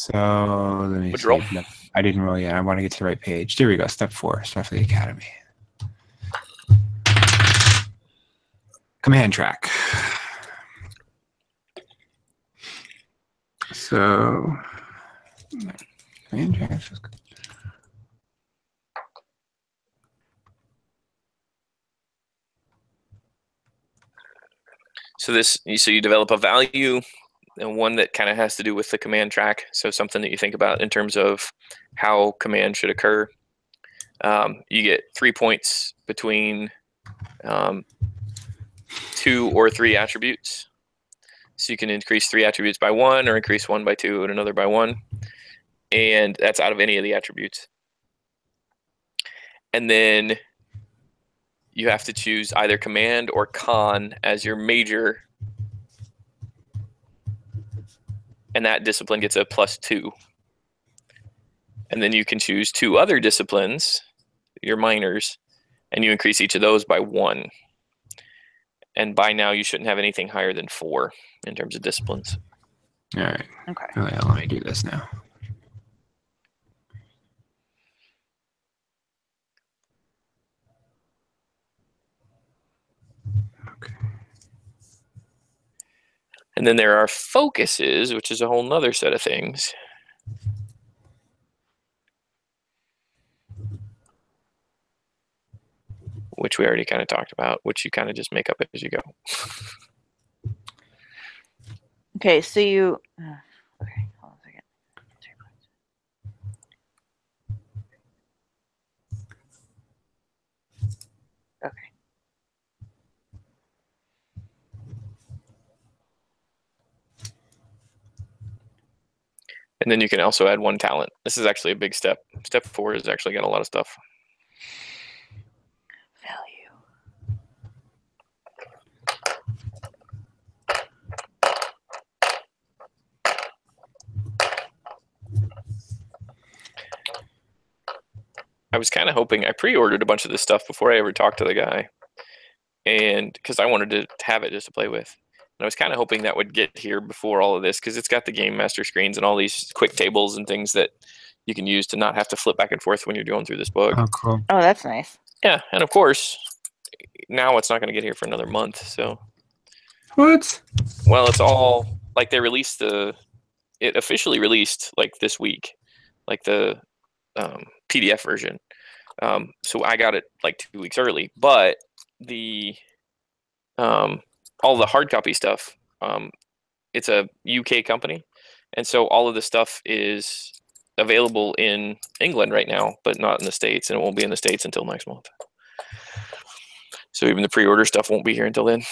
Speaker 3: So let me
Speaker 1: Would
Speaker 3: see.
Speaker 1: you roll?
Speaker 3: No, I didn't roll yet. I want to get to the right page. There we go. Step 4. Start for the Academy. Command track. So command track.
Speaker 1: So you develop a value, and one that kind of has to do with the command track. So something that you think about in terms of how command should occur. You get 3 points between 2 or 3 attributes. So you can increase 3 attributes by 1 or increase 1 by 2 and another by 1. And that's out of any of the attributes. And then you have to choose either command or con as your major. And that discipline gets a +2. And then you can choose 2 other disciplines, your minors, and you increase each of those by 1. And by now you shouldn't have anything higher than 4 in terms of disciplines.
Speaker 3: All right.
Speaker 2: Okay.
Speaker 3: Oh, yeah, let me do this now. Okay.
Speaker 1: And then there are focuses, which is a whole nother set of things. Which we already kind of talked about, which you kind of just make up as you go.
Speaker 2: Okay, so you. Okay, hold on a second. Okay.
Speaker 1: And then you can also add 1 talent. This is actually a big step. Step 4 has actually got a lot of stuff.
Speaker 2: Value.
Speaker 1: I was kind of hoping, I pre-ordered a bunch of this stuff before I ever talked to the guy. And because I wanted to have it just to play with. And I was kind of hoping that would get here before all of this, because it's got the Game Master screens and all these quick tables and things that you can use to not have to flip back and forth when you're going through this book.
Speaker 3: Oh, cool.
Speaker 2: Oh, that's nice.
Speaker 1: Yeah, and of course, now it's not going to get here for another month. So,
Speaker 3: What?
Speaker 1: well, it's all like they released it officially released like this week, like the PDF version. So I got it like 2 weeks early, but the all the hard copy stuff, it's a UK company, and so all of the stuff is available in England right now, but not in the States, and it won't be in the States until next month. So even the pre-order stuff won't be here until then.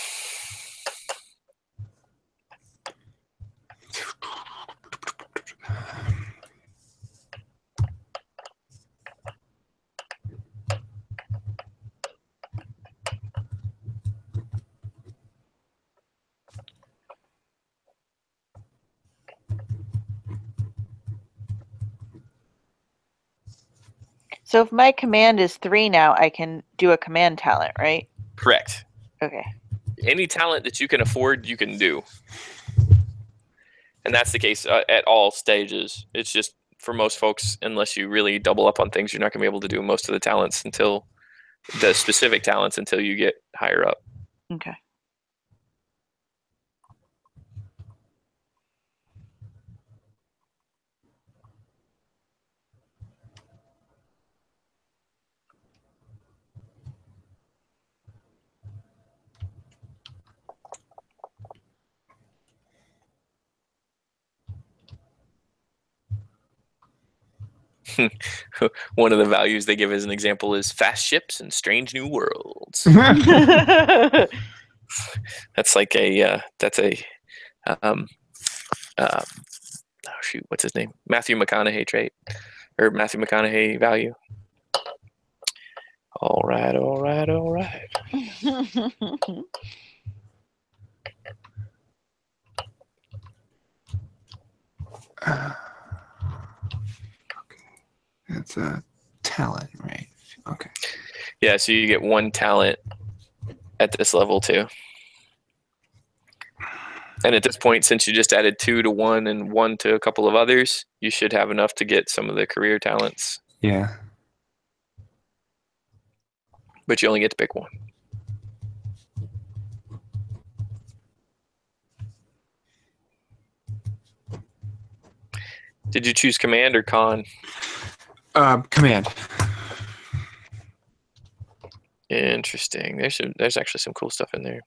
Speaker 2: So if my command is 3 now, I can do a command talent, right?
Speaker 1: Correct.
Speaker 2: Okay.
Speaker 1: Any talent that you can afford, you can do. And that's the case at all stages. It's just for most folks, unless you really double up on things, you're not going to be able to do most of the talents until the specific talents until you get higher up.
Speaker 2: Okay.
Speaker 1: One of the values they give as an example is fast ships and strange new worlds. That's like a oh shoot, what's his name? Matthew McConaughey trait, or Matthew McConaughey value. All right.
Speaker 3: Okay. That's a talent, right? Okay.
Speaker 1: Yeah, so you get 1 talent at this level too. And at this point, since you just added 2 to 1 and 1 to a couple of others, you should have enough to get some of the career talents.
Speaker 3: Yeah.
Speaker 1: But you only get to pick 1. Did you choose command or con?
Speaker 3: Command.
Speaker 1: Interesting. There's actually some cool stuff in there.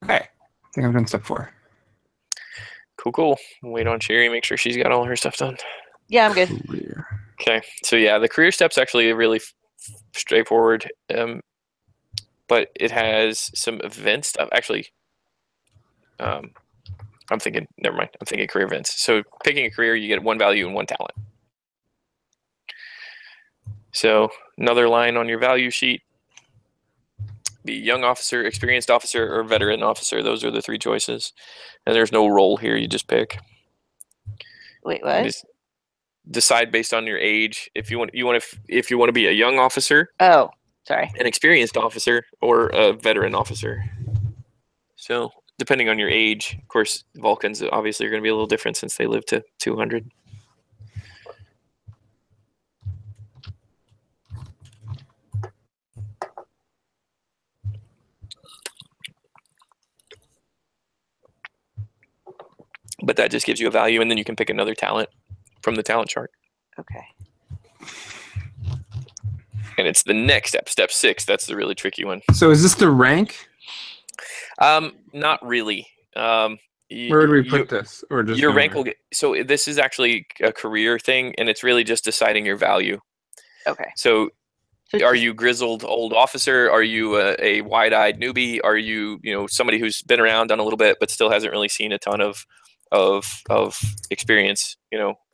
Speaker 3: Okay. I think I've done step 4.
Speaker 1: Cool. Wait on Sherry. Make sure she's got all her stuff done.
Speaker 2: Yeah, I'm good.
Speaker 3: Career.
Speaker 1: Okay. So yeah, the career step's actually really straightforward, but it has some event stuff. Actually, I'm thinking. Never mind. I'm thinking career events. So picking a career, you get 1 value and 1 talent. So another line on your value sheet. Be young officer, experienced officer, or veteran officer. Those are the 3 choices. And there's no role here. You just pick.
Speaker 2: Wait, what?
Speaker 1: Just decide based on your age if you want to be a young officer.
Speaker 2: Oh, sorry.
Speaker 1: An experienced officer, or a veteran officer. So depending on your age, of course, Vulcans obviously are going to be a little different since they live to 200. But that just gives you a value, and then you can pick another talent from the talent chart.
Speaker 2: Okay.
Speaker 1: And it's the next step 6. That's the really tricky one.
Speaker 3: So is this the rank?
Speaker 1: Not really.
Speaker 3: Where would we put this? Or just
Speaker 1: your rank will get. So this is actually a career thing, and it's really just deciding your value.
Speaker 2: Okay.
Speaker 1: So are you grizzled old officer? Are you a wide-eyed newbie? Are you somebody who's been around, done a little bit, but still hasn't really seen a ton of experience,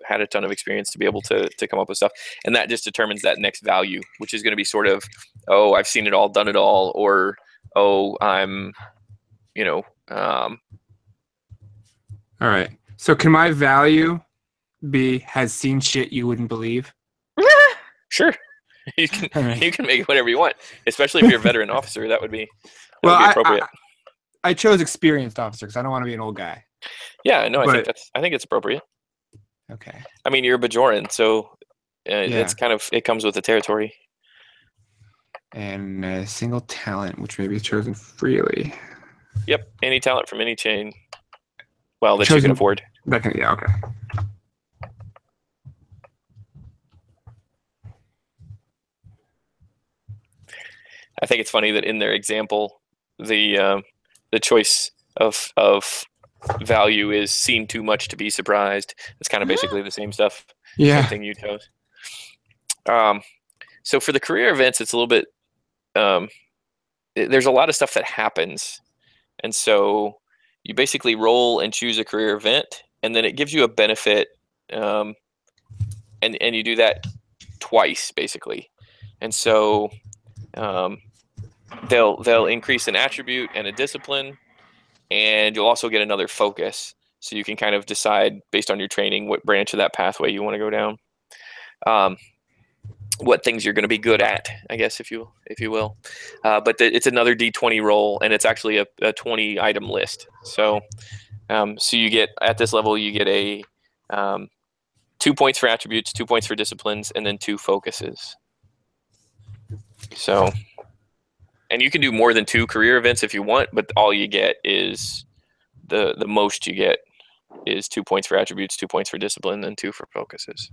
Speaker 1: had a ton of experience to be able to come up with stuff. And that just determines that next value, which is going to be sort of, oh, I've seen it all, done it all, or, oh, I'm,
Speaker 3: All right. So can my value be has seen shit you wouldn't believe?
Speaker 1: Sure. You can make it whatever you want, especially if you're a veteran officer. That would be appropriate.
Speaker 3: I chose experienced officer because I don't want to be an old guy.
Speaker 1: Yeah, no, I think it's appropriate.
Speaker 3: Okay.
Speaker 1: I mean, you're a Bajoran, so it's kind of, it comes with the territory.
Speaker 3: And a single talent, which may be chosen freely.
Speaker 1: Yep, any talent from any chain. Well, that you can afford.
Speaker 3: Yeah, okay.
Speaker 1: I think it's funny that in their example, the choice of value is seen too much to be surprised. It's kind of basically the same stuff.
Speaker 3: Yeah.
Speaker 1: Same thing you chose. So for the career events, it's a little bit. There's a lot of stuff that happens, and so you basically roll and choose a career event, and then it gives you a benefit, and you do that twice basically, and so they'll increase an attribute and a discipline, and you'll also get another focus, so you can kind of decide based on your training what branch of that pathway you want to go down, what things you're going to be good at, I guess, if you will. But it's another D20 roll, and it's actually a 20 item list. So you get, at this level, you get a 2 points for attributes, 2 points for disciplines, and then 2 focuses. So, and you can do more than 2 career events if you want, but all you get is the most you get is 2 points for attributes, 2 points for discipline, and 2 for focuses.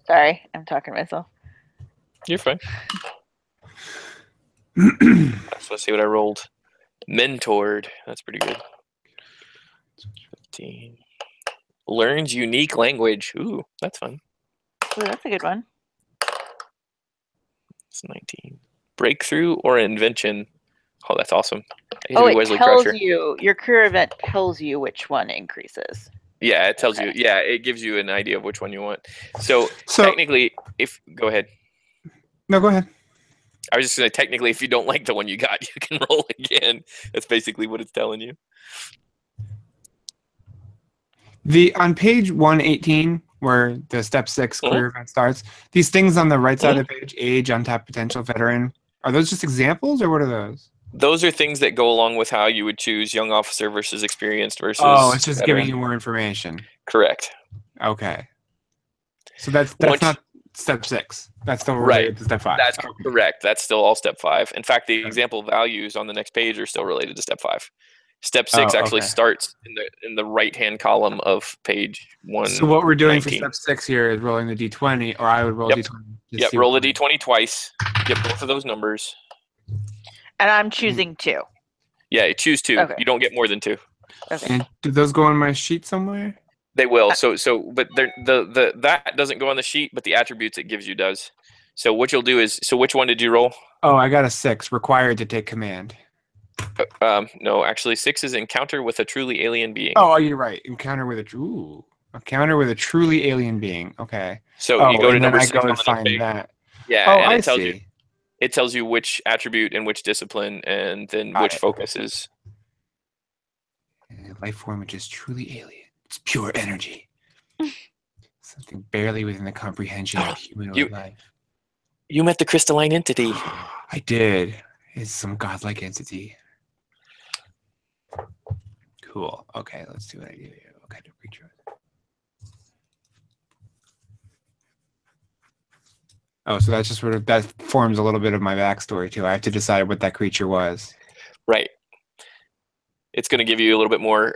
Speaker 2: Sorry, I'm talking to myself.
Speaker 1: You're fine. So let's see what I rolled. Mentored. That's pretty good. 15. Learns unique language. Ooh, that's fun.
Speaker 2: Ooh, that's a good one.
Speaker 1: It's 19. Breakthrough or invention. Oh, that's awesome.
Speaker 2: It tells you, your career event tells you which one increases.
Speaker 1: Yeah, it tells you. Yeah, it gives you an idea of which one you want. So technically, go ahead.
Speaker 3: No, go ahead.
Speaker 1: I was just going to technically, if you don't like the one you got, you can roll again. That's basically what it's telling you.
Speaker 3: On page 118, where the step 6 career event starts, these things on the right side of the page, age, untapped potential, veteran, are those just examples or what are those?
Speaker 1: Those are things that go along with how you would choose young officer versus experienced versus.
Speaker 3: Oh, it's just
Speaker 1: veteran.
Speaker 3: giving you more information.
Speaker 1: Correct.
Speaker 3: Okay. So that's not step 6. That's still related to step 5.
Speaker 1: That's correct. That's still all step 5. In fact, the example values on the next page are still related to step 5. Step 6 actually starts in the right-hand column of page 1.
Speaker 3: So what we're doing for step 6 here is rolling the d20, or I would roll d20.
Speaker 1: Yep, roll the d20 twice. Get both of those numbers.
Speaker 2: And I'm choosing 2.
Speaker 1: Yeah, you choose 2. Okay. You don't get more than 2.
Speaker 2: Okay.
Speaker 3: And do those go on my sheet somewhere?
Speaker 1: They will. But that doesn't go on the sheet, but the attributes it gives you does. So what you'll do is, which one did you roll?
Speaker 3: Oh, I got a 6. Required to take command.
Speaker 1: No, actually, 6 is encounter with a truly alien being.
Speaker 3: Oh, you're right. Encounter with a truly alien being. Okay.
Speaker 1: So you go to number 6
Speaker 3: I go
Speaker 1: and
Speaker 3: find that.
Speaker 1: Yeah. Oh, and it tells you which attribute and which discipline, and then which focus is.
Speaker 3: Life form which is truly alien. It's pure energy. Something barely within the comprehension of humanoid life.
Speaker 1: You met the crystalline entity.
Speaker 3: I did. It's some godlike entity. Cool. Okay, let's see what I do here. What kind of creature? Oh, so that's just that forms a little bit of my backstory too. I have to decide what that creature was.
Speaker 1: Right. It's going to give you a little bit more.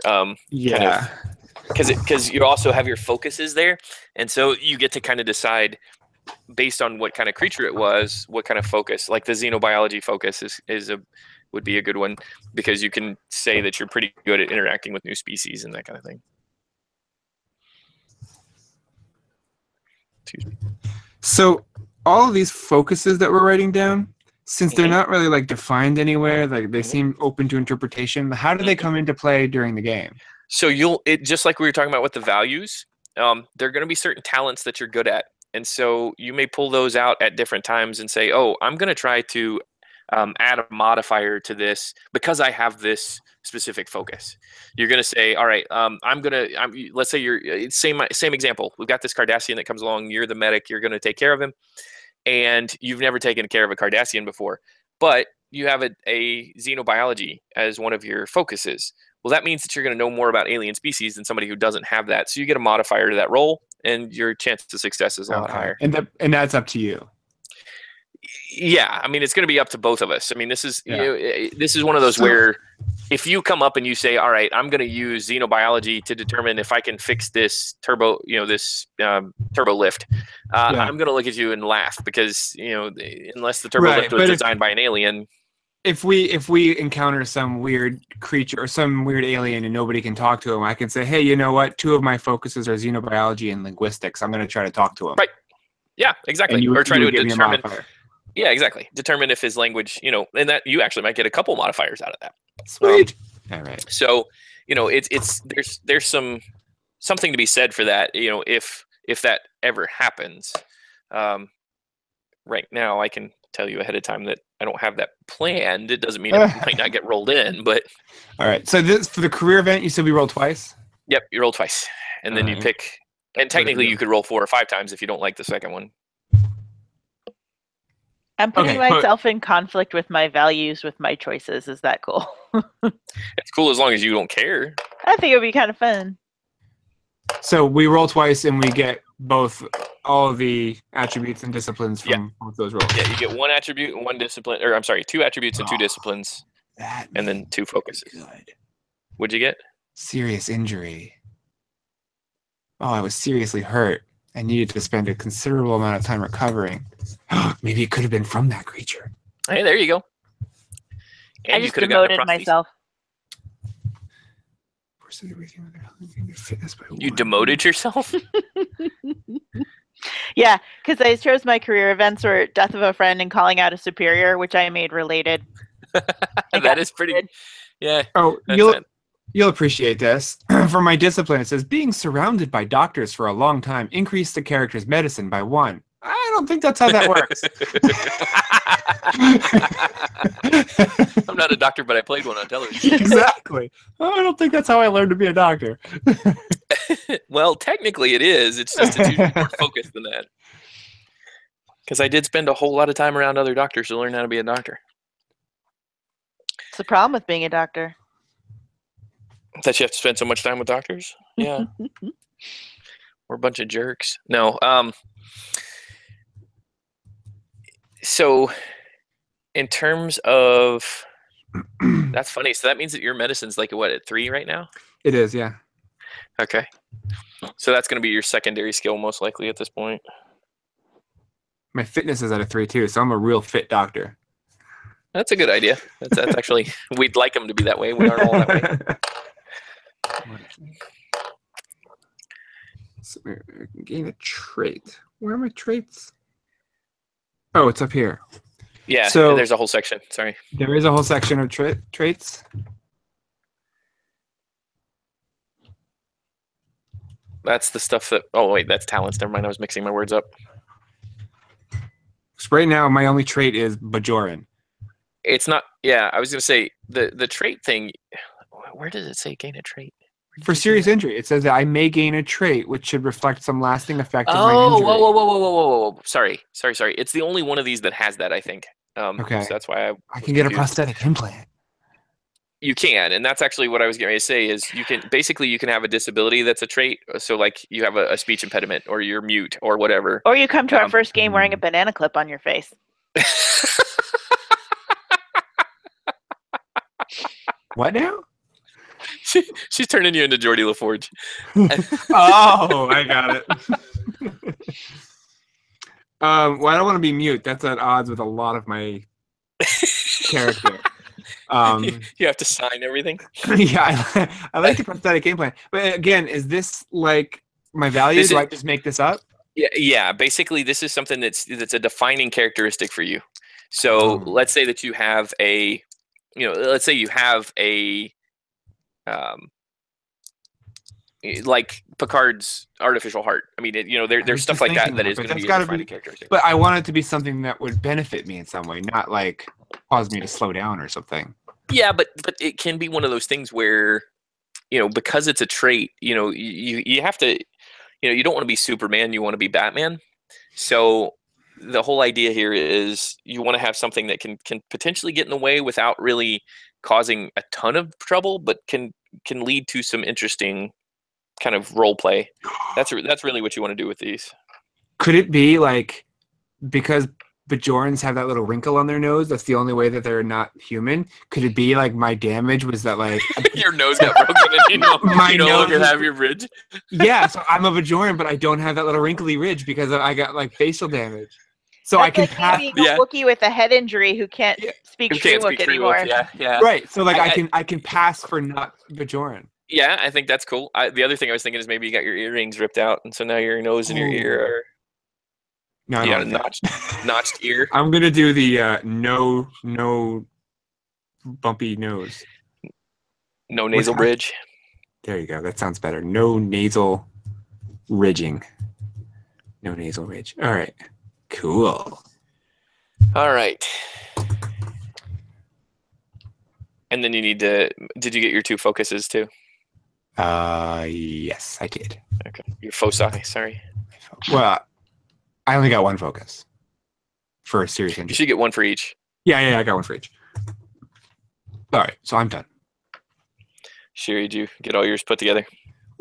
Speaker 1: Because you also have your focuses there, and so you get to kind of decide based on what kind of creature it was, what kind of focus. Like the xenobiology focus would be a good one, because you can say that you're pretty good at interacting with new species and that kind of thing. Excuse me.
Speaker 3: So all of these focuses that we're writing down, since they're not really like defined anywhere, like they seem open to interpretation, how do they come into play during the game?
Speaker 1: So just like we were talking about with the values, there are going to be certain talents that you're good at. And so you may pull those out at different times and say, oh, I'm going to try to add a modifier to this because I have this specific focus. You're going to say, all right, let's say you're same example. We've got this Cardassian that comes along. You're the medic. You're going to take care of him. And you've never taken care of a Cardassian before, but you have a xenobiology as one of your focuses. Well, that means that you're going to know more about alien species than somebody who doesn't have that. So you get a modifier to that role, and your chance of success is a lot higher.
Speaker 3: And that's up to you.
Speaker 1: Yeah, I mean, it's going to be up to both of us. I mean, this is this is one of those where if you come up and you say, "All right, I'm going to use xenobiology to determine if I can fix this turbo lift," I'm going to look at you and laugh because unless the turbo lift was designed by an alien.
Speaker 3: If we encounter some weird creature or some weird alien and nobody can talk to him, I can say, hey, you know what? 2 of my focuses are xenobiology and linguistics. I'm going to try to talk to him.
Speaker 1: Right. Yeah, exactly. Or try to determine. Yeah, exactly. Determine if his language, and that you actually might get a couple modifiers out of that.
Speaker 3: Sweet. All right.
Speaker 1: So, there's something to be said for that. If that ever happens, right now I can tell you ahead of time that I don't have that planned. It doesn't mean it might not get rolled in, but.
Speaker 3: All right. So this for the career event, you said we roll twice?
Speaker 1: Yep, you roll twice. And then you pick, and technically you could roll 4 or 5 times if you don't like the second one.
Speaker 2: I'm putting myself in conflict with my values with my choices. Is that cool?
Speaker 1: It's cool as long as you don't care.
Speaker 2: I think it would be kind of fun.
Speaker 3: So we roll twice and we get all the attributes and disciplines from both those rolls.
Speaker 1: Yeah, you get 1 attribute and 1 discipline, or I'm sorry, 2 attributes and 2 disciplines, and then 2 focuses. Good. What'd you get?
Speaker 3: Serious injury. Oh, I was seriously hurt. I needed to spend a considerable amount of time recovering. Maybe it could have been from that creature.
Speaker 1: Hey, there you go. And
Speaker 2: I just demoted myself.
Speaker 1: You demoted yourself?
Speaker 2: Yeah, because I chose my career events were death of a friend and calling out a superior, which I made related.
Speaker 1: That is pretty good. Yeah.
Speaker 3: Oh, you'll appreciate this. For my discipline, it says being surrounded by doctors for a long time increased the character's medicine by 1. I don't think that's how that works.
Speaker 1: I'm not a doctor, but I played one on television.
Speaker 3: Exactly. Oh, I don't think that's how I learned to be a doctor.
Speaker 1: Well, technically it is. It's just it's usually more focused than that. Because I did spend a whole lot of time around other doctors to learn how to be a doctor.
Speaker 2: It's the problem with being a doctor.
Speaker 1: That you have to spend so much time with doctors? Yeah. We're a bunch of jerks. No. So, in terms of... That's funny. So that means that your medicine's like, what, at 3 right now?
Speaker 3: It is, yeah.
Speaker 1: Okay. So that's going to be your secondary skill most likely at this point.
Speaker 3: My fitness is at a 3 too, so I'm a real fit doctor.
Speaker 1: That's a good idea. That's actually, we'd like them to be that way. We aren't all that way.
Speaker 3: So we can gain a trait. Where are my traits? Oh, it's up here.
Speaker 1: Yeah,
Speaker 3: so
Speaker 1: there's a whole section. Sorry.
Speaker 3: There is a whole section of traits.
Speaker 1: That's the stuff that... Oh, wait, that's talents. Never mind. I was mixing my words up.
Speaker 3: So right now, my only trait is Bajoran.
Speaker 1: It's not... Yeah, I was going to say, the trait thing... Where does it say gain a trait?
Speaker 3: For serious injury, it says that I may gain a trait which should reflect some lasting effect of my injury.
Speaker 1: Whoa. Sorry. It's the only one of these that has that, I think.
Speaker 3: Okay.
Speaker 1: So that's why
Speaker 3: I can get a prosthetic implant.
Speaker 1: You can, and that's actually what I was getting ready to say is you can have a disability that's a trait. So like you have a speech impediment or you're mute or whatever.
Speaker 2: Or you come to our first game wearing a banana clip on your face.
Speaker 3: What now?
Speaker 1: She's turning you into Geordie LaForge.
Speaker 3: Oh, I got it. Well, I don't want to be mute. That's at odds with a lot of my character.
Speaker 1: You have to sign everything.
Speaker 3: Yeah, I like the prosthetic implant. But again, is this like my value? Do I just make this up?
Speaker 1: Yeah. Basically, this is something that's a defining characteristic for you. So let's say that you have a, like Picard's artificial heart. I mean, there's stuff like that is going to be a defining characteristic.
Speaker 3: But I want it to be something that would benefit me in some way, not like cause me to slow down or something.
Speaker 1: Yeah, but it can be one of those things where, because it's a trait, you have to, you don't want to be Superman, you want to be Batman. So the whole idea here is you want to have something that can potentially get in the way without really causing a ton of trouble, but can lead to some interesting kind of role play. That's really what you want to do with these.
Speaker 3: Could it be like because Bajorans have that little wrinkle on their nose? That's the only way that they're not human. Could it be like my damage was that like
Speaker 1: your nose got broken and you no longer have your ridge?
Speaker 3: Yeah, so I'm a Bajoran, but I don't have that little wrinkly ridge because I got like facial damage. So
Speaker 2: that's
Speaker 3: I can
Speaker 2: like pass. Being a Wookiee with a head injury who can't speak Shriwook anymore.
Speaker 1: Yeah.
Speaker 3: Right. So like I can pass for not Bajoran.
Speaker 1: Yeah, I think that's cool. The other thing I was thinking is maybe you got your earrings ripped out, and so now your nose and your ear are...
Speaker 3: No,
Speaker 1: you got a notched ear.
Speaker 3: I'm going to do the no bumpy nose.
Speaker 1: No nasal bridge.
Speaker 3: There you go. That sounds better. No nasal ridging. No nasal ridge. All right. Cool.
Speaker 1: All right. And then you need to... Did you get your 2 focuses too?
Speaker 3: Yes, I did.
Speaker 1: Okay. Your foci, sorry.
Speaker 3: Well, I only got 1 focus for a serious injury.
Speaker 1: You should get 1 for each.
Speaker 3: Yeah, I got 1 for each. All right, so I'm done.
Speaker 1: Sherry, did you get all yours put together?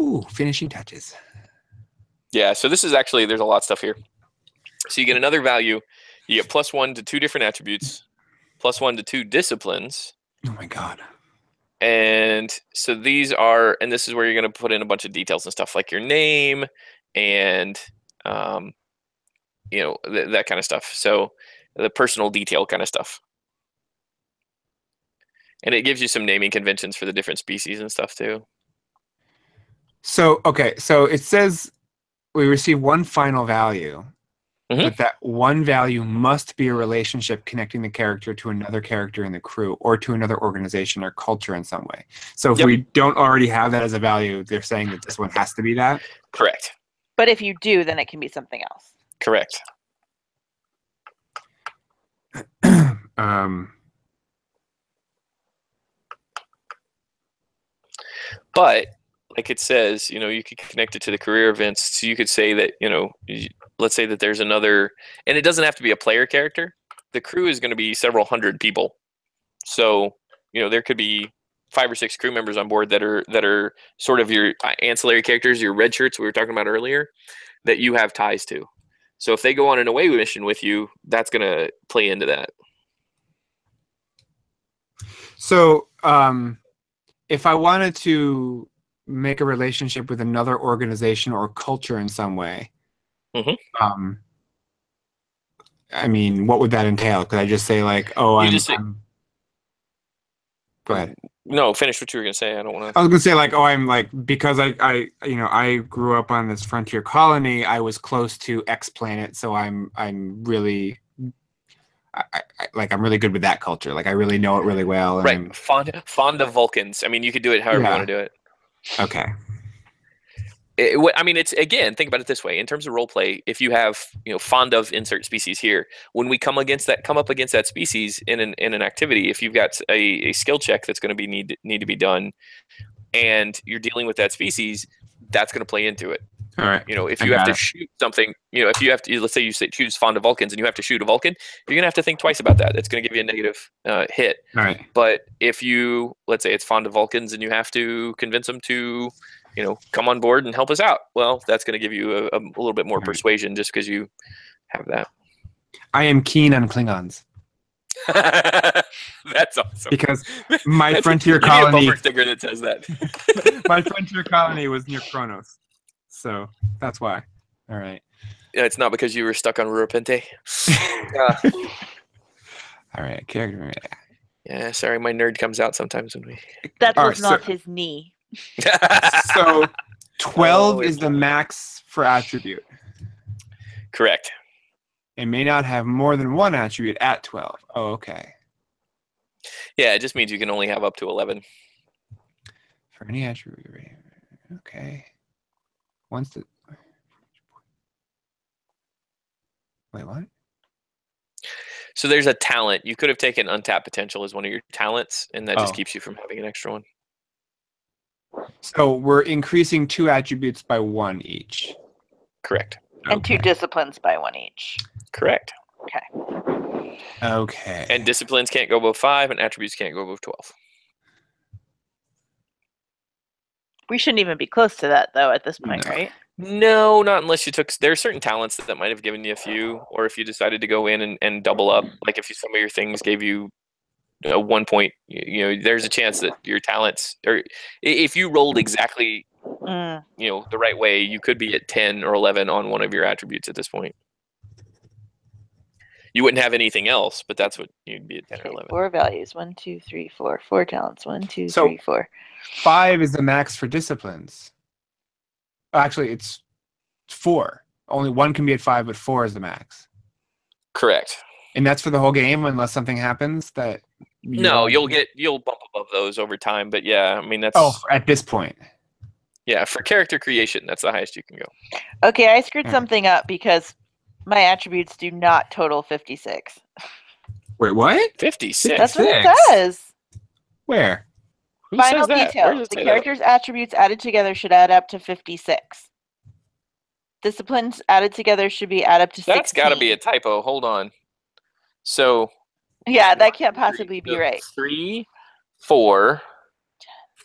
Speaker 3: Ooh, finishing touches.
Speaker 1: Yeah, so this is actually, there's a lot of stuff here. So you get another value. You get +1 to 2 different attributes, +1 to 2 disciplines.
Speaker 3: Oh my God.
Speaker 1: And so these are, and this is where you're going to put in a bunch of details and stuff like your name and, that kind of stuff. So the personal detail kind of stuff. And it gives you some naming conventions for the different species and stuff too.
Speaker 3: So, okay. So it says we receive 1 final value, but that 1 value must be a relationship connecting the character to another character in the crew or to another organization or culture in some way. So if we don't already have that as a value, they're saying that this one has to be that?
Speaker 1: Correct.
Speaker 2: But if you do, then it can be something else.
Speaker 1: Correct. But like it says, you could connect it to the career events. So you could say that, let's say that there's another, and it doesn't have to be a player character. The crew is going to be several hundred people. So, there could be 5 or 6 crew members on board that are sort of your ancillary characters, your red shirts we were talking about earlier, that you have ties to. So if they go on an away mission with you, that's going to play into that.
Speaker 3: So, if I wanted to make a relationship with another organization or culture in some way, I mean, what would that entail? Could I just say like, "Oh, I'm..." Go ahead.
Speaker 1: No, finish what you were gonna say. I don't want
Speaker 3: to. I was gonna say like, "Oh, I'm like because I grew up on this frontier colony. I was close to X planet, so I'm really." I'm really good with that culture. Like I really know it really well. And
Speaker 1: right. Fond of Vulcans. I mean, you could do it however you want to do it.
Speaker 3: Okay.
Speaker 1: It's again, think about it this way. In terms of role play, if you have, fond of insert species here, when we come up against that species in an activity, if you've got a skill check that's going to be need to be done, and you're dealing with that species, that's going to play into it.
Speaker 3: All right.
Speaker 1: If you have to shoot something, if you have to, let's say you choose fond of Vulcans and you have to shoot a Vulcan, you're going to have to think twice about that. That's going to give you a negative hit.
Speaker 3: All right.
Speaker 1: But if let's say it's fond of Vulcans and you have to convince them to, come on board and help us out, well, that's going to give you a little bit more persuasion just because you have that.
Speaker 3: I am keen on Klingons.
Speaker 1: That's awesome.
Speaker 3: Because my frontier colony.
Speaker 1: You need a bumper sticker that says that.
Speaker 3: My frontier colony was near Kronos. So that's why. All right.
Speaker 1: Yeah, it's not because you were stuck on Rurapente.
Speaker 3: All right, character.
Speaker 1: Yeah, sorry, my nerd comes out sometimes when we.
Speaker 2: That was not his knee.
Speaker 3: So 12 is the max for attribute.
Speaker 1: Correct.
Speaker 3: It may not have more than one attribute at 12. Oh, okay.
Speaker 1: Yeah, it just means you can only have up to 11.
Speaker 3: For any attribute. Okay. Wait, what?
Speaker 1: So there's a talent. You could have taken untapped potential as one of your talents, and that just keeps you from having an extra one.
Speaker 3: So we're increasing 2 attributes by 1 each.
Speaker 1: Correct.
Speaker 2: And 2 disciplines by 1 each.
Speaker 1: Correct.
Speaker 2: Okay.
Speaker 3: Okay.
Speaker 1: And disciplines can't go above 5, and attributes can't go above 12.
Speaker 2: We shouldn't even be close to that, though, at this point, right?
Speaker 1: No, not unless you took. There are certain talents that might have given you a few, or if you decided to go in and double up. Like if some of your things gave you 1 point, there's a chance that your talents, or if you rolled exactly, the right way, you could be at 10 or 11 on one of your attributes at this point. You wouldn't have anything else, but that's what you'd be at 10 or 11.
Speaker 2: 4 values. 1, 2, 3, 4. 4 talents. 1, 2, 3, 4.
Speaker 3: 5 is the max for disciplines. Actually, it's 4. Only 1 can be at 5, but 4 is the max.
Speaker 1: Correct.
Speaker 3: And that's for the whole game, unless something happens that.
Speaker 1: You'll bump above those over time, but yeah, I mean that's.
Speaker 3: Oh, at this point.
Speaker 1: Yeah, for character creation, that's the highest you can go.
Speaker 2: Okay, I screwed something up because my attributes do not total 56.
Speaker 3: Wait, what?
Speaker 1: 56?
Speaker 2: That's what it says.
Speaker 3: Where?
Speaker 1: Who
Speaker 2: Final
Speaker 1: says that?
Speaker 2: details. The character's attributes added together should add up to 56. Disciplines added together should be add up to 16.
Speaker 1: That's got to be a typo. Hold on. So.
Speaker 2: Yeah, that can't possibly be right.
Speaker 1: 3, 4,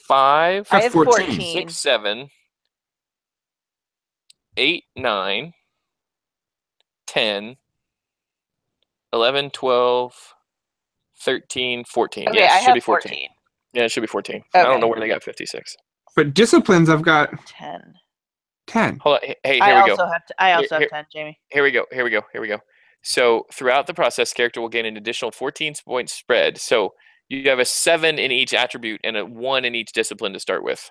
Speaker 1: 5.
Speaker 2: I have 14.
Speaker 1: 6, 7, 8, 9, 10, 11, 12, 13, 14.
Speaker 2: Okay,
Speaker 1: yeah,
Speaker 2: I
Speaker 1: it should
Speaker 2: have
Speaker 1: be 14. Yeah, it should be 14. Okay. I don't know where they got 56.
Speaker 3: But disciplines, I've got
Speaker 2: 10.
Speaker 3: 10.
Speaker 1: Hold on. Hey, here we go.
Speaker 2: I also have 10, Jamie.
Speaker 1: Here we go. So throughout the process, character will gain an additional 14-point spread. So you have a 7 in each attribute and a 1 in each discipline to start with.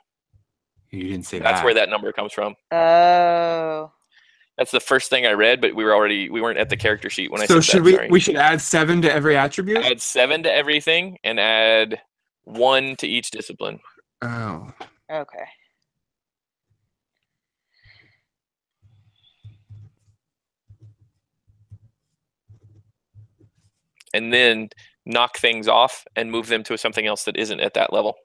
Speaker 3: You didn't say that.
Speaker 1: That's where that number comes from.
Speaker 2: Oh.
Speaker 1: That's the first thing I read, but we weren't at the character sheet when I said that.
Speaker 3: So we should add 7 to every attribute?
Speaker 1: Add 7 to everything and add 1 to each discipline.
Speaker 3: Oh.
Speaker 2: Okay.
Speaker 1: And then knock things off and move them to something else that isn't at that level.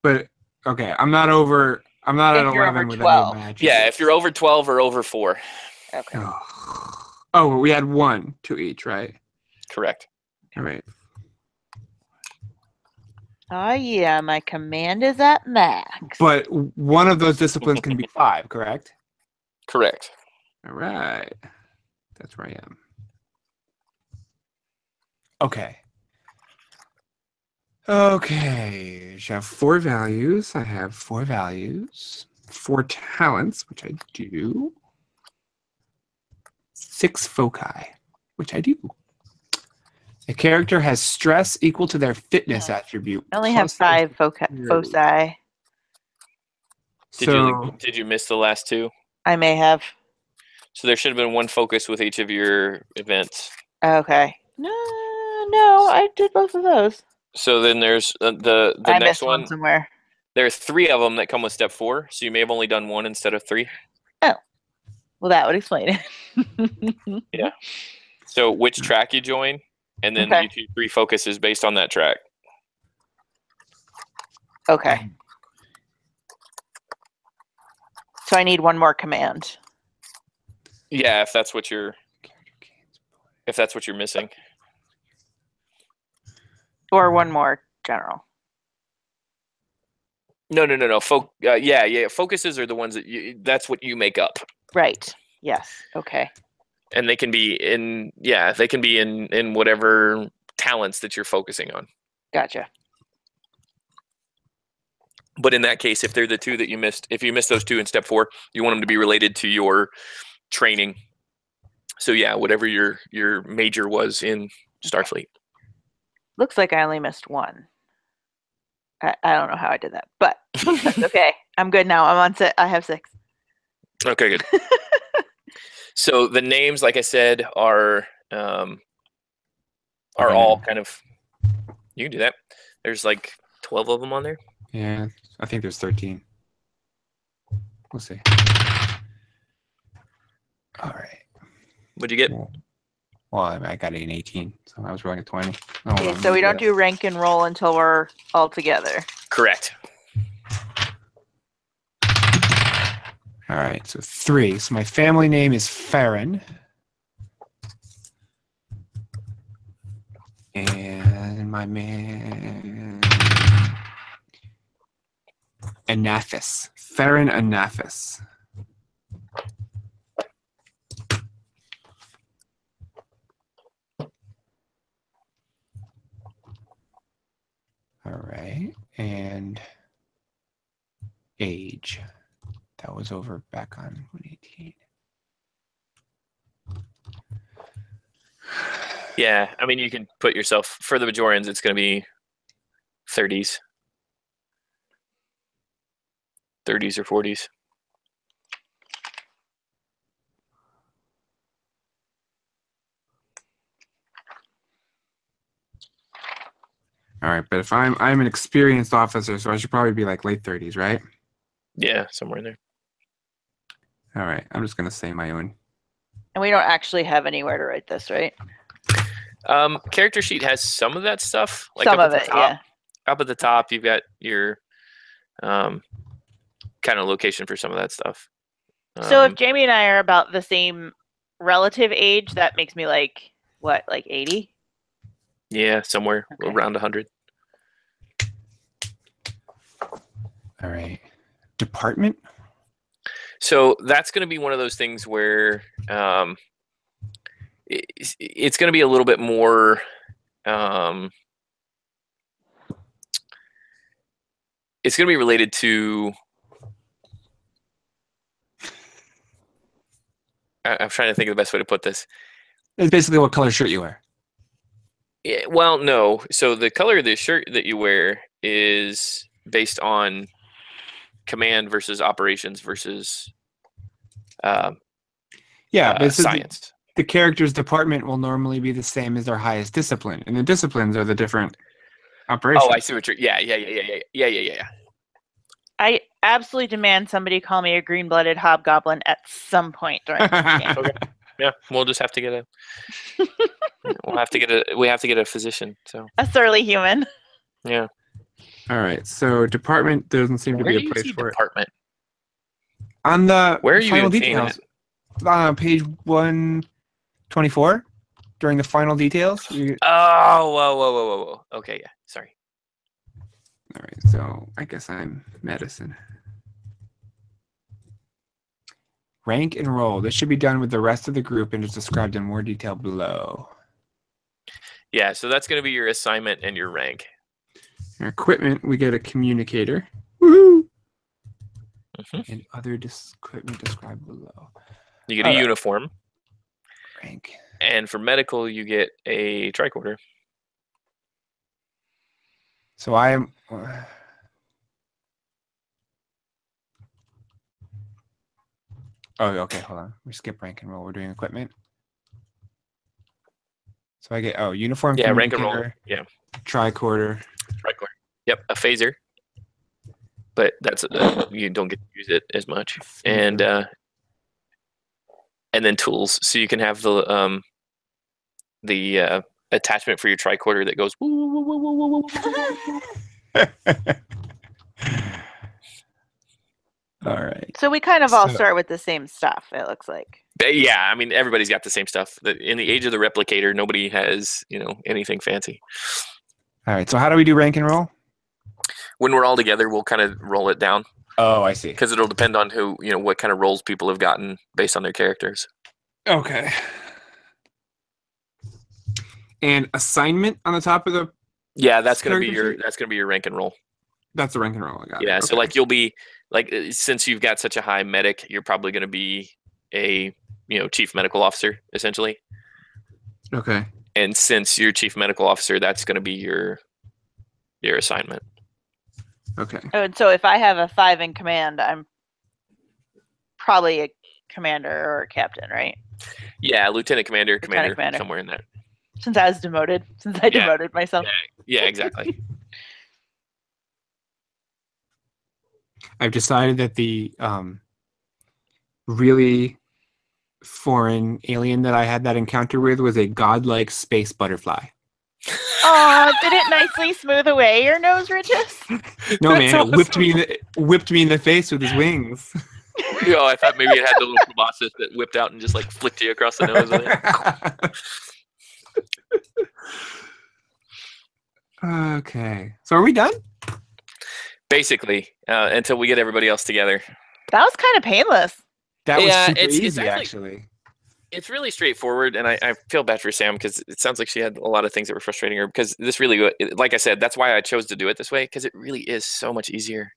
Speaker 3: But okay, I'm not at 11 with any of my attributes.
Speaker 1: Yeah, if you're over 12 or over 4.
Speaker 2: Okay.
Speaker 3: Oh, we had 1 to each, right?
Speaker 1: Correct.
Speaker 3: All right.
Speaker 2: Oh yeah, my command is at max.
Speaker 3: But one of those disciplines can be 5, correct?
Speaker 1: Correct.
Speaker 3: All right. That's where I am. Okay. Okay. I have 4 values. I have 4 values. 4 talents, which I do. 6 foci, which I do. A character has stress equal to their fitness attribute.
Speaker 2: I only have 5 foci.
Speaker 1: Did you miss the last 2?
Speaker 2: I may have.
Speaker 1: So there should have been 1 focus with each of your events.
Speaker 2: Okay. No, I did both of those.
Speaker 1: So then there's the
Speaker 2: I
Speaker 1: next
Speaker 2: missed one somewhere.
Speaker 1: There are 3 of them that come with step 4, so you may have only done 1 instead of 3.
Speaker 2: Oh, well, that would explain it.
Speaker 1: Yeah. So which track you join, and then you choose 3 focuses based on that track.
Speaker 2: Okay. So I need 1 more command.
Speaker 1: Yeah, if that's what you're missing.
Speaker 2: Or 1 more general.
Speaker 1: No. Focuses are the ones that's what you make up.
Speaker 2: Right. Yes. Okay.
Speaker 1: And they can be in whatever talents that you're focusing on.
Speaker 2: Gotcha.
Speaker 1: But in that case, if they're the 2 that you missed, if you missed those 2 in step 4, you want them to be related to your training. So yeah, whatever your major was in Starfleet.
Speaker 2: Looks like I only missed 1. I don't know how I did that, but that's okay. I'm good now. I'm on 6. I have 6.
Speaker 1: Okay, good. So the names, like I said, are all kind of. You can do that. There's like 12 of them on there.
Speaker 3: Yeah, I think there's 13. We'll see. All right.
Speaker 1: What'd you get?
Speaker 3: Well, I got an 18, so I was rolling a 20.
Speaker 2: Okay, so we don't do rank and roll until we're all together.
Speaker 1: Correct.
Speaker 3: All right, so 3. So my family name is Farron. And my man... Anathis. Farron Anathis. All right, and age. That was over back on 118.
Speaker 1: Yeah, I mean, you can put yourself, for the Bajorans, it's going to be 30s. 30s or 40s.
Speaker 3: All right, but if I'm an experienced officer, so I should probably be like late 30s, right?
Speaker 1: Yeah, somewhere in there.
Speaker 3: All right, I'm just gonna say my own.
Speaker 2: And we don't actually have anywhere to write this, right?
Speaker 1: Character sheet has some of that stuff. Like
Speaker 2: some
Speaker 1: up
Speaker 2: of
Speaker 1: at
Speaker 2: it,
Speaker 1: the top,
Speaker 2: yeah.
Speaker 1: Up at the top, you've got your kind of location for some of that stuff.
Speaker 2: So if Jamie and I are about the same relative age, that makes me like, what, like 80?
Speaker 1: Yeah, somewhere around 100.
Speaker 3: All right. Department?
Speaker 1: So that's going to be one of those things where it's going to be a little bit more it's going to be related to I'm trying to think of the best way to put this.
Speaker 3: It's basically what color shirt you wear.
Speaker 1: Yeah, well, no. So the color of the shirt that you wear is based on command versus operations versus science.
Speaker 3: The character's department will normally be the same as their highest discipline, and the disciplines are the different operations.
Speaker 1: Oh, I see what you're. Yeah.
Speaker 2: I absolutely demand somebody call me a green-blooded hobgoblin at some point during this game.
Speaker 1: Okay. Yeah, we'll just have to get a. We have to get a physician. So
Speaker 2: a surly human.
Speaker 1: yeah.
Speaker 3: All right. So department doesn't seem to
Speaker 1: Where
Speaker 3: be
Speaker 1: do
Speaker 3: a
Speaker 1: you
Speaker 3: place
Speaker 1: see
Speaker 3: for
Speaker 1: department?
Speaker 3: On the
Speaker 1: Where are you
Speaker 3: final
Speaker 1: even seeing
Speaker 3: details, page 124, during the final details.
Speaker 1: Oh, whoa. Okay, yeah. Sorry.
Speaker 3: All right. So I guess I'm medicine. Rank and roll. This should be done with the rest of the group and is described in more detail below.
Speaker 1: Yeah, so that's going to be your assignment and your rank.
Speaker 3: In equipment, we get a communicator. Woohoo! And other equipment described below.
Speaker 1: You get a uniform.
Speaker 3: Rank.
Speaker 1: And for medical, you get a tricorder.
Speaker 3: So I am. Oh, okay. Hold on. We skip rank and roll. We're doing equipment. So I get uniform.
Speaker 1: Yeah, rank and roll. Yeah.
Speaker 3: Tricorder.
Speaker 1: Yep, a phaser. But that's you don't get to use it as much. And then tools, so you can have the attachment for your tricorder that goes. Woo, woo, woo, woo, woo, woo.
Speaker 3: All right.
Speaker 2: So we kind of all start with the same stuff, it looks like.
Speaker 1: Yeah, I mean, everybody's got the same stuff. In the age of the replicator, nobody has, anything fancy.
Speaker 3: All right. So how do we do rank and roll?
Speaker 1: When we're all together, we'll kind of roll it down.
Speaker 3: Oh, I see.
Speaker 1: Because it'll depend on who, what kind of roles people have gotten based on their characters.
Speaker 3: Okay. And assignment on the top of the.
Speaker 1: Yeah, that's gonna be your rank and roll.
Speaker 3: That's the rank and roll. I got it.
Speaker 1: Yeah,
Speaker 3: Okay.
Speaker 1: so like you'll be like, since you've got such a high medic, you're probably gonna be a chief medical officer essentially.
Speaker 3: Okay.
Speaker 1: And since you're chief medical officer, that's gonna be your assignment.
Speaker 3: Okay.
Speaker 2: Oh, and so if I have a 5 in command, I'm probably a commander or a captain, right?
Speaker 1: Yeah, lieutenant commander,
Speaker 2: commander.
Speaker 1: somewhere in that.
Speaker 2: Since I was demoted, demoted myself.
Speaker 1: Yeah, exactly.
Speaker 3: I've decided that the really foreign alien that I had that encounter with was a godlike space butterfly.
Speaker 2: Oh, did it nicely smooth away your nose ridges?
Speaker 3: No, man, awesome. It whipped me in the face with his wings.
Speaker 1: I thought maybe it had the little proboscis that whipped out and just like flicked you across the nose with it.
Speaker 3: Okay, so are we done?
Speaker 1: Basically, until we get everybody else together.
Speaker 2: That was kind of painless.
Speaker 3: That was super easy, actually.
Speaker 1: It's really straightforward, and I feel bad for Sam because it sounds like she had a lot of things that were frustrating her. Because this really, like I said, that's why I chose to do it this way, because it really is so much easier.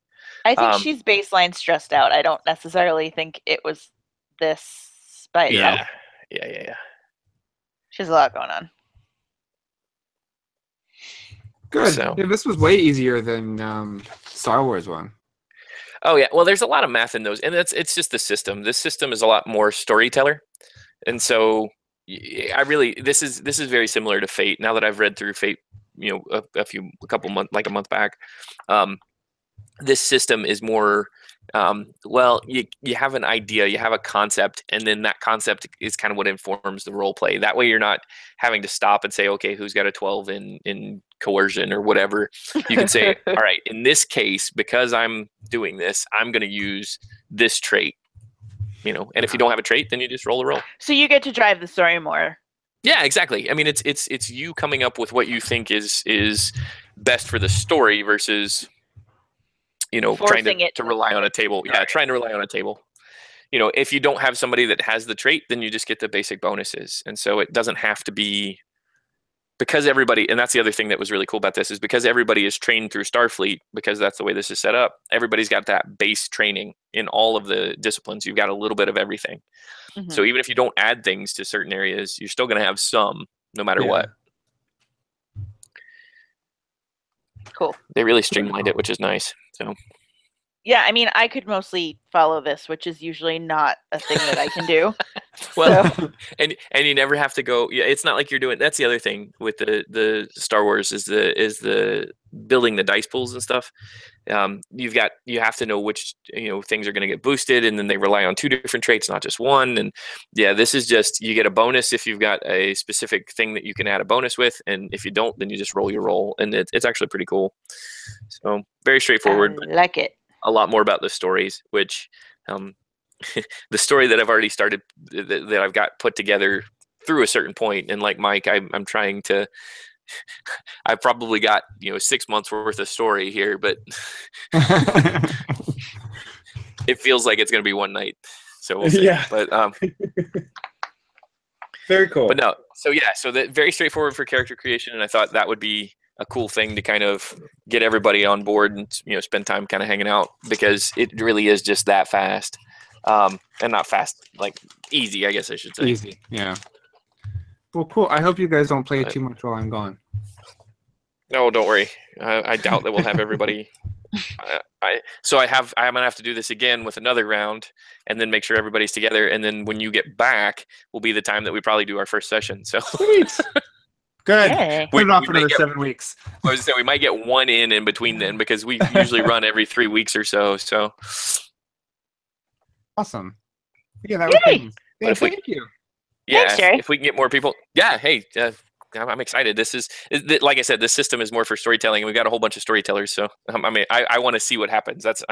Speaker 2: I think she's baseline stressed out. I don't necessarily think it was this by itself.
Speaker 1: Yeah.
Speaker 2: She has a lot going on.
Speaker 3: Good. So, yeah, this was way easier than Star Wars one.
Speaker 1: Oh yeah, well, there's a lot of math in those, and it's just the system. This system is a lot more storyteller, and so this is very similar to Fate. Now that I've read through Fate, a couple months, like a month back, this system is more. You have an idea, you have a concept, and then that concept is kind of what informs the role play. That way, you're not having to stop and say, okay, who's got a 12 in coercion or whatever. You can say, all right, in this case, because I'm doing this, I'm going to use this trait. And if you don't have a trait, then you just roll the roll. So
Speaker 2: you get to drive the story more.
Speaker 1: Yeah, exactly. I mean, it's you coming up with what you think is best for the story versus. Trying to rely on a table. Yeah, trying to rely on a table. If you don't have somebody that has the trait, then you just get the basic bonuses. And so it doesn't have to be because everybody, and that's the other thing that was really cool about this, is because everybody is trained through Starfleet, because that's the way this is set up. Everybody's got that base training in all of the disciplines. You've got a little bit of everything. Mm-hmm. So even if you don't add things to certain areas, you're still going to have some, no matter what.
Speaker 2: Cool.
Speaker 1: They really streamlined it, which is nice. So.
Speaker 2: Yeah, I mean, I could mostly follow this, which is usually not a thing that I can do.
Speaker 1: Well, so. and you never have to go. Yeah, it's not like you're doing. That's the other thing with the Star Wars is the building the dice pools and stuff. You have to know which things are going to get boosted, and then they rely on 2 different traits, not just one. And yeah, this is just, you get a bonus if you've got a specific thing that you can add a bonus with, and if you don't, then you just roll your roll, and it's actually pretty cool. So very straightforward.
Speaker 2: I like it.
Speaker 1: A lot more about the stories, which the story that I've already started, that I've got put together through a certain point, and like Mike, I'm trying to. I've probably got 6 months worth of story here, but it feels like it's going to be one night. So we'll see.
Speaker 3: Yeah.
Speaker 1: But
Speaker 3: very cool.
Speaker 1: But no, so that very straightforward for character creation, and I thought that would be a cool thing to kind of get everybody on board and spend time kind of hanging out, because it really is just that fast, and not fast, like easy, I guess I should say.
Speaker 3: Easy, yeah. Well, cool. I hope you guys don't play it too much while I'm gone.
Speaker 1: No, don't worry. I doubt that we'll have everybody. I'm gonna have to do this again with another round, and then make sure everybody's together. And then when you get back, will be the time that we probably do our first session. So
Speaker 3: sweet. Good.
Speaker 2: Hey.
Speaker 3: Put it off for another 7 weeks.
Speaker 1: I was saying we might get one in between then, because we usually run every 3 weeks or so. So
Speaker 3: awesome. Yeah, that was good. Yeah, thank you.
Speaker 1: Yeah,
Speaker 2: thanks, Jerry.
Speaker 1: if we can get more people. Yeah, hey, I'm excited. This is, like I said, this system is more for storytelling, and we've got a whole bunch of storytellers. So I want to see what happens. That's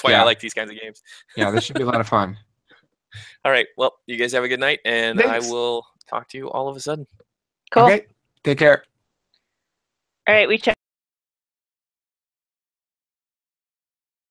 Speaker 1: why I like these kinds of games.
Speaker 3: Yeah, this should be a lot of fun.
Speaker 1: All right. Well, you guys have a good night, and
Speaker 3: Thanks.
Speaker 1: I will talk to you all of a sudden.
Speaker 2: Cool.
Speaker 3: Okay. Take care.
Speaker 2: All right, we check.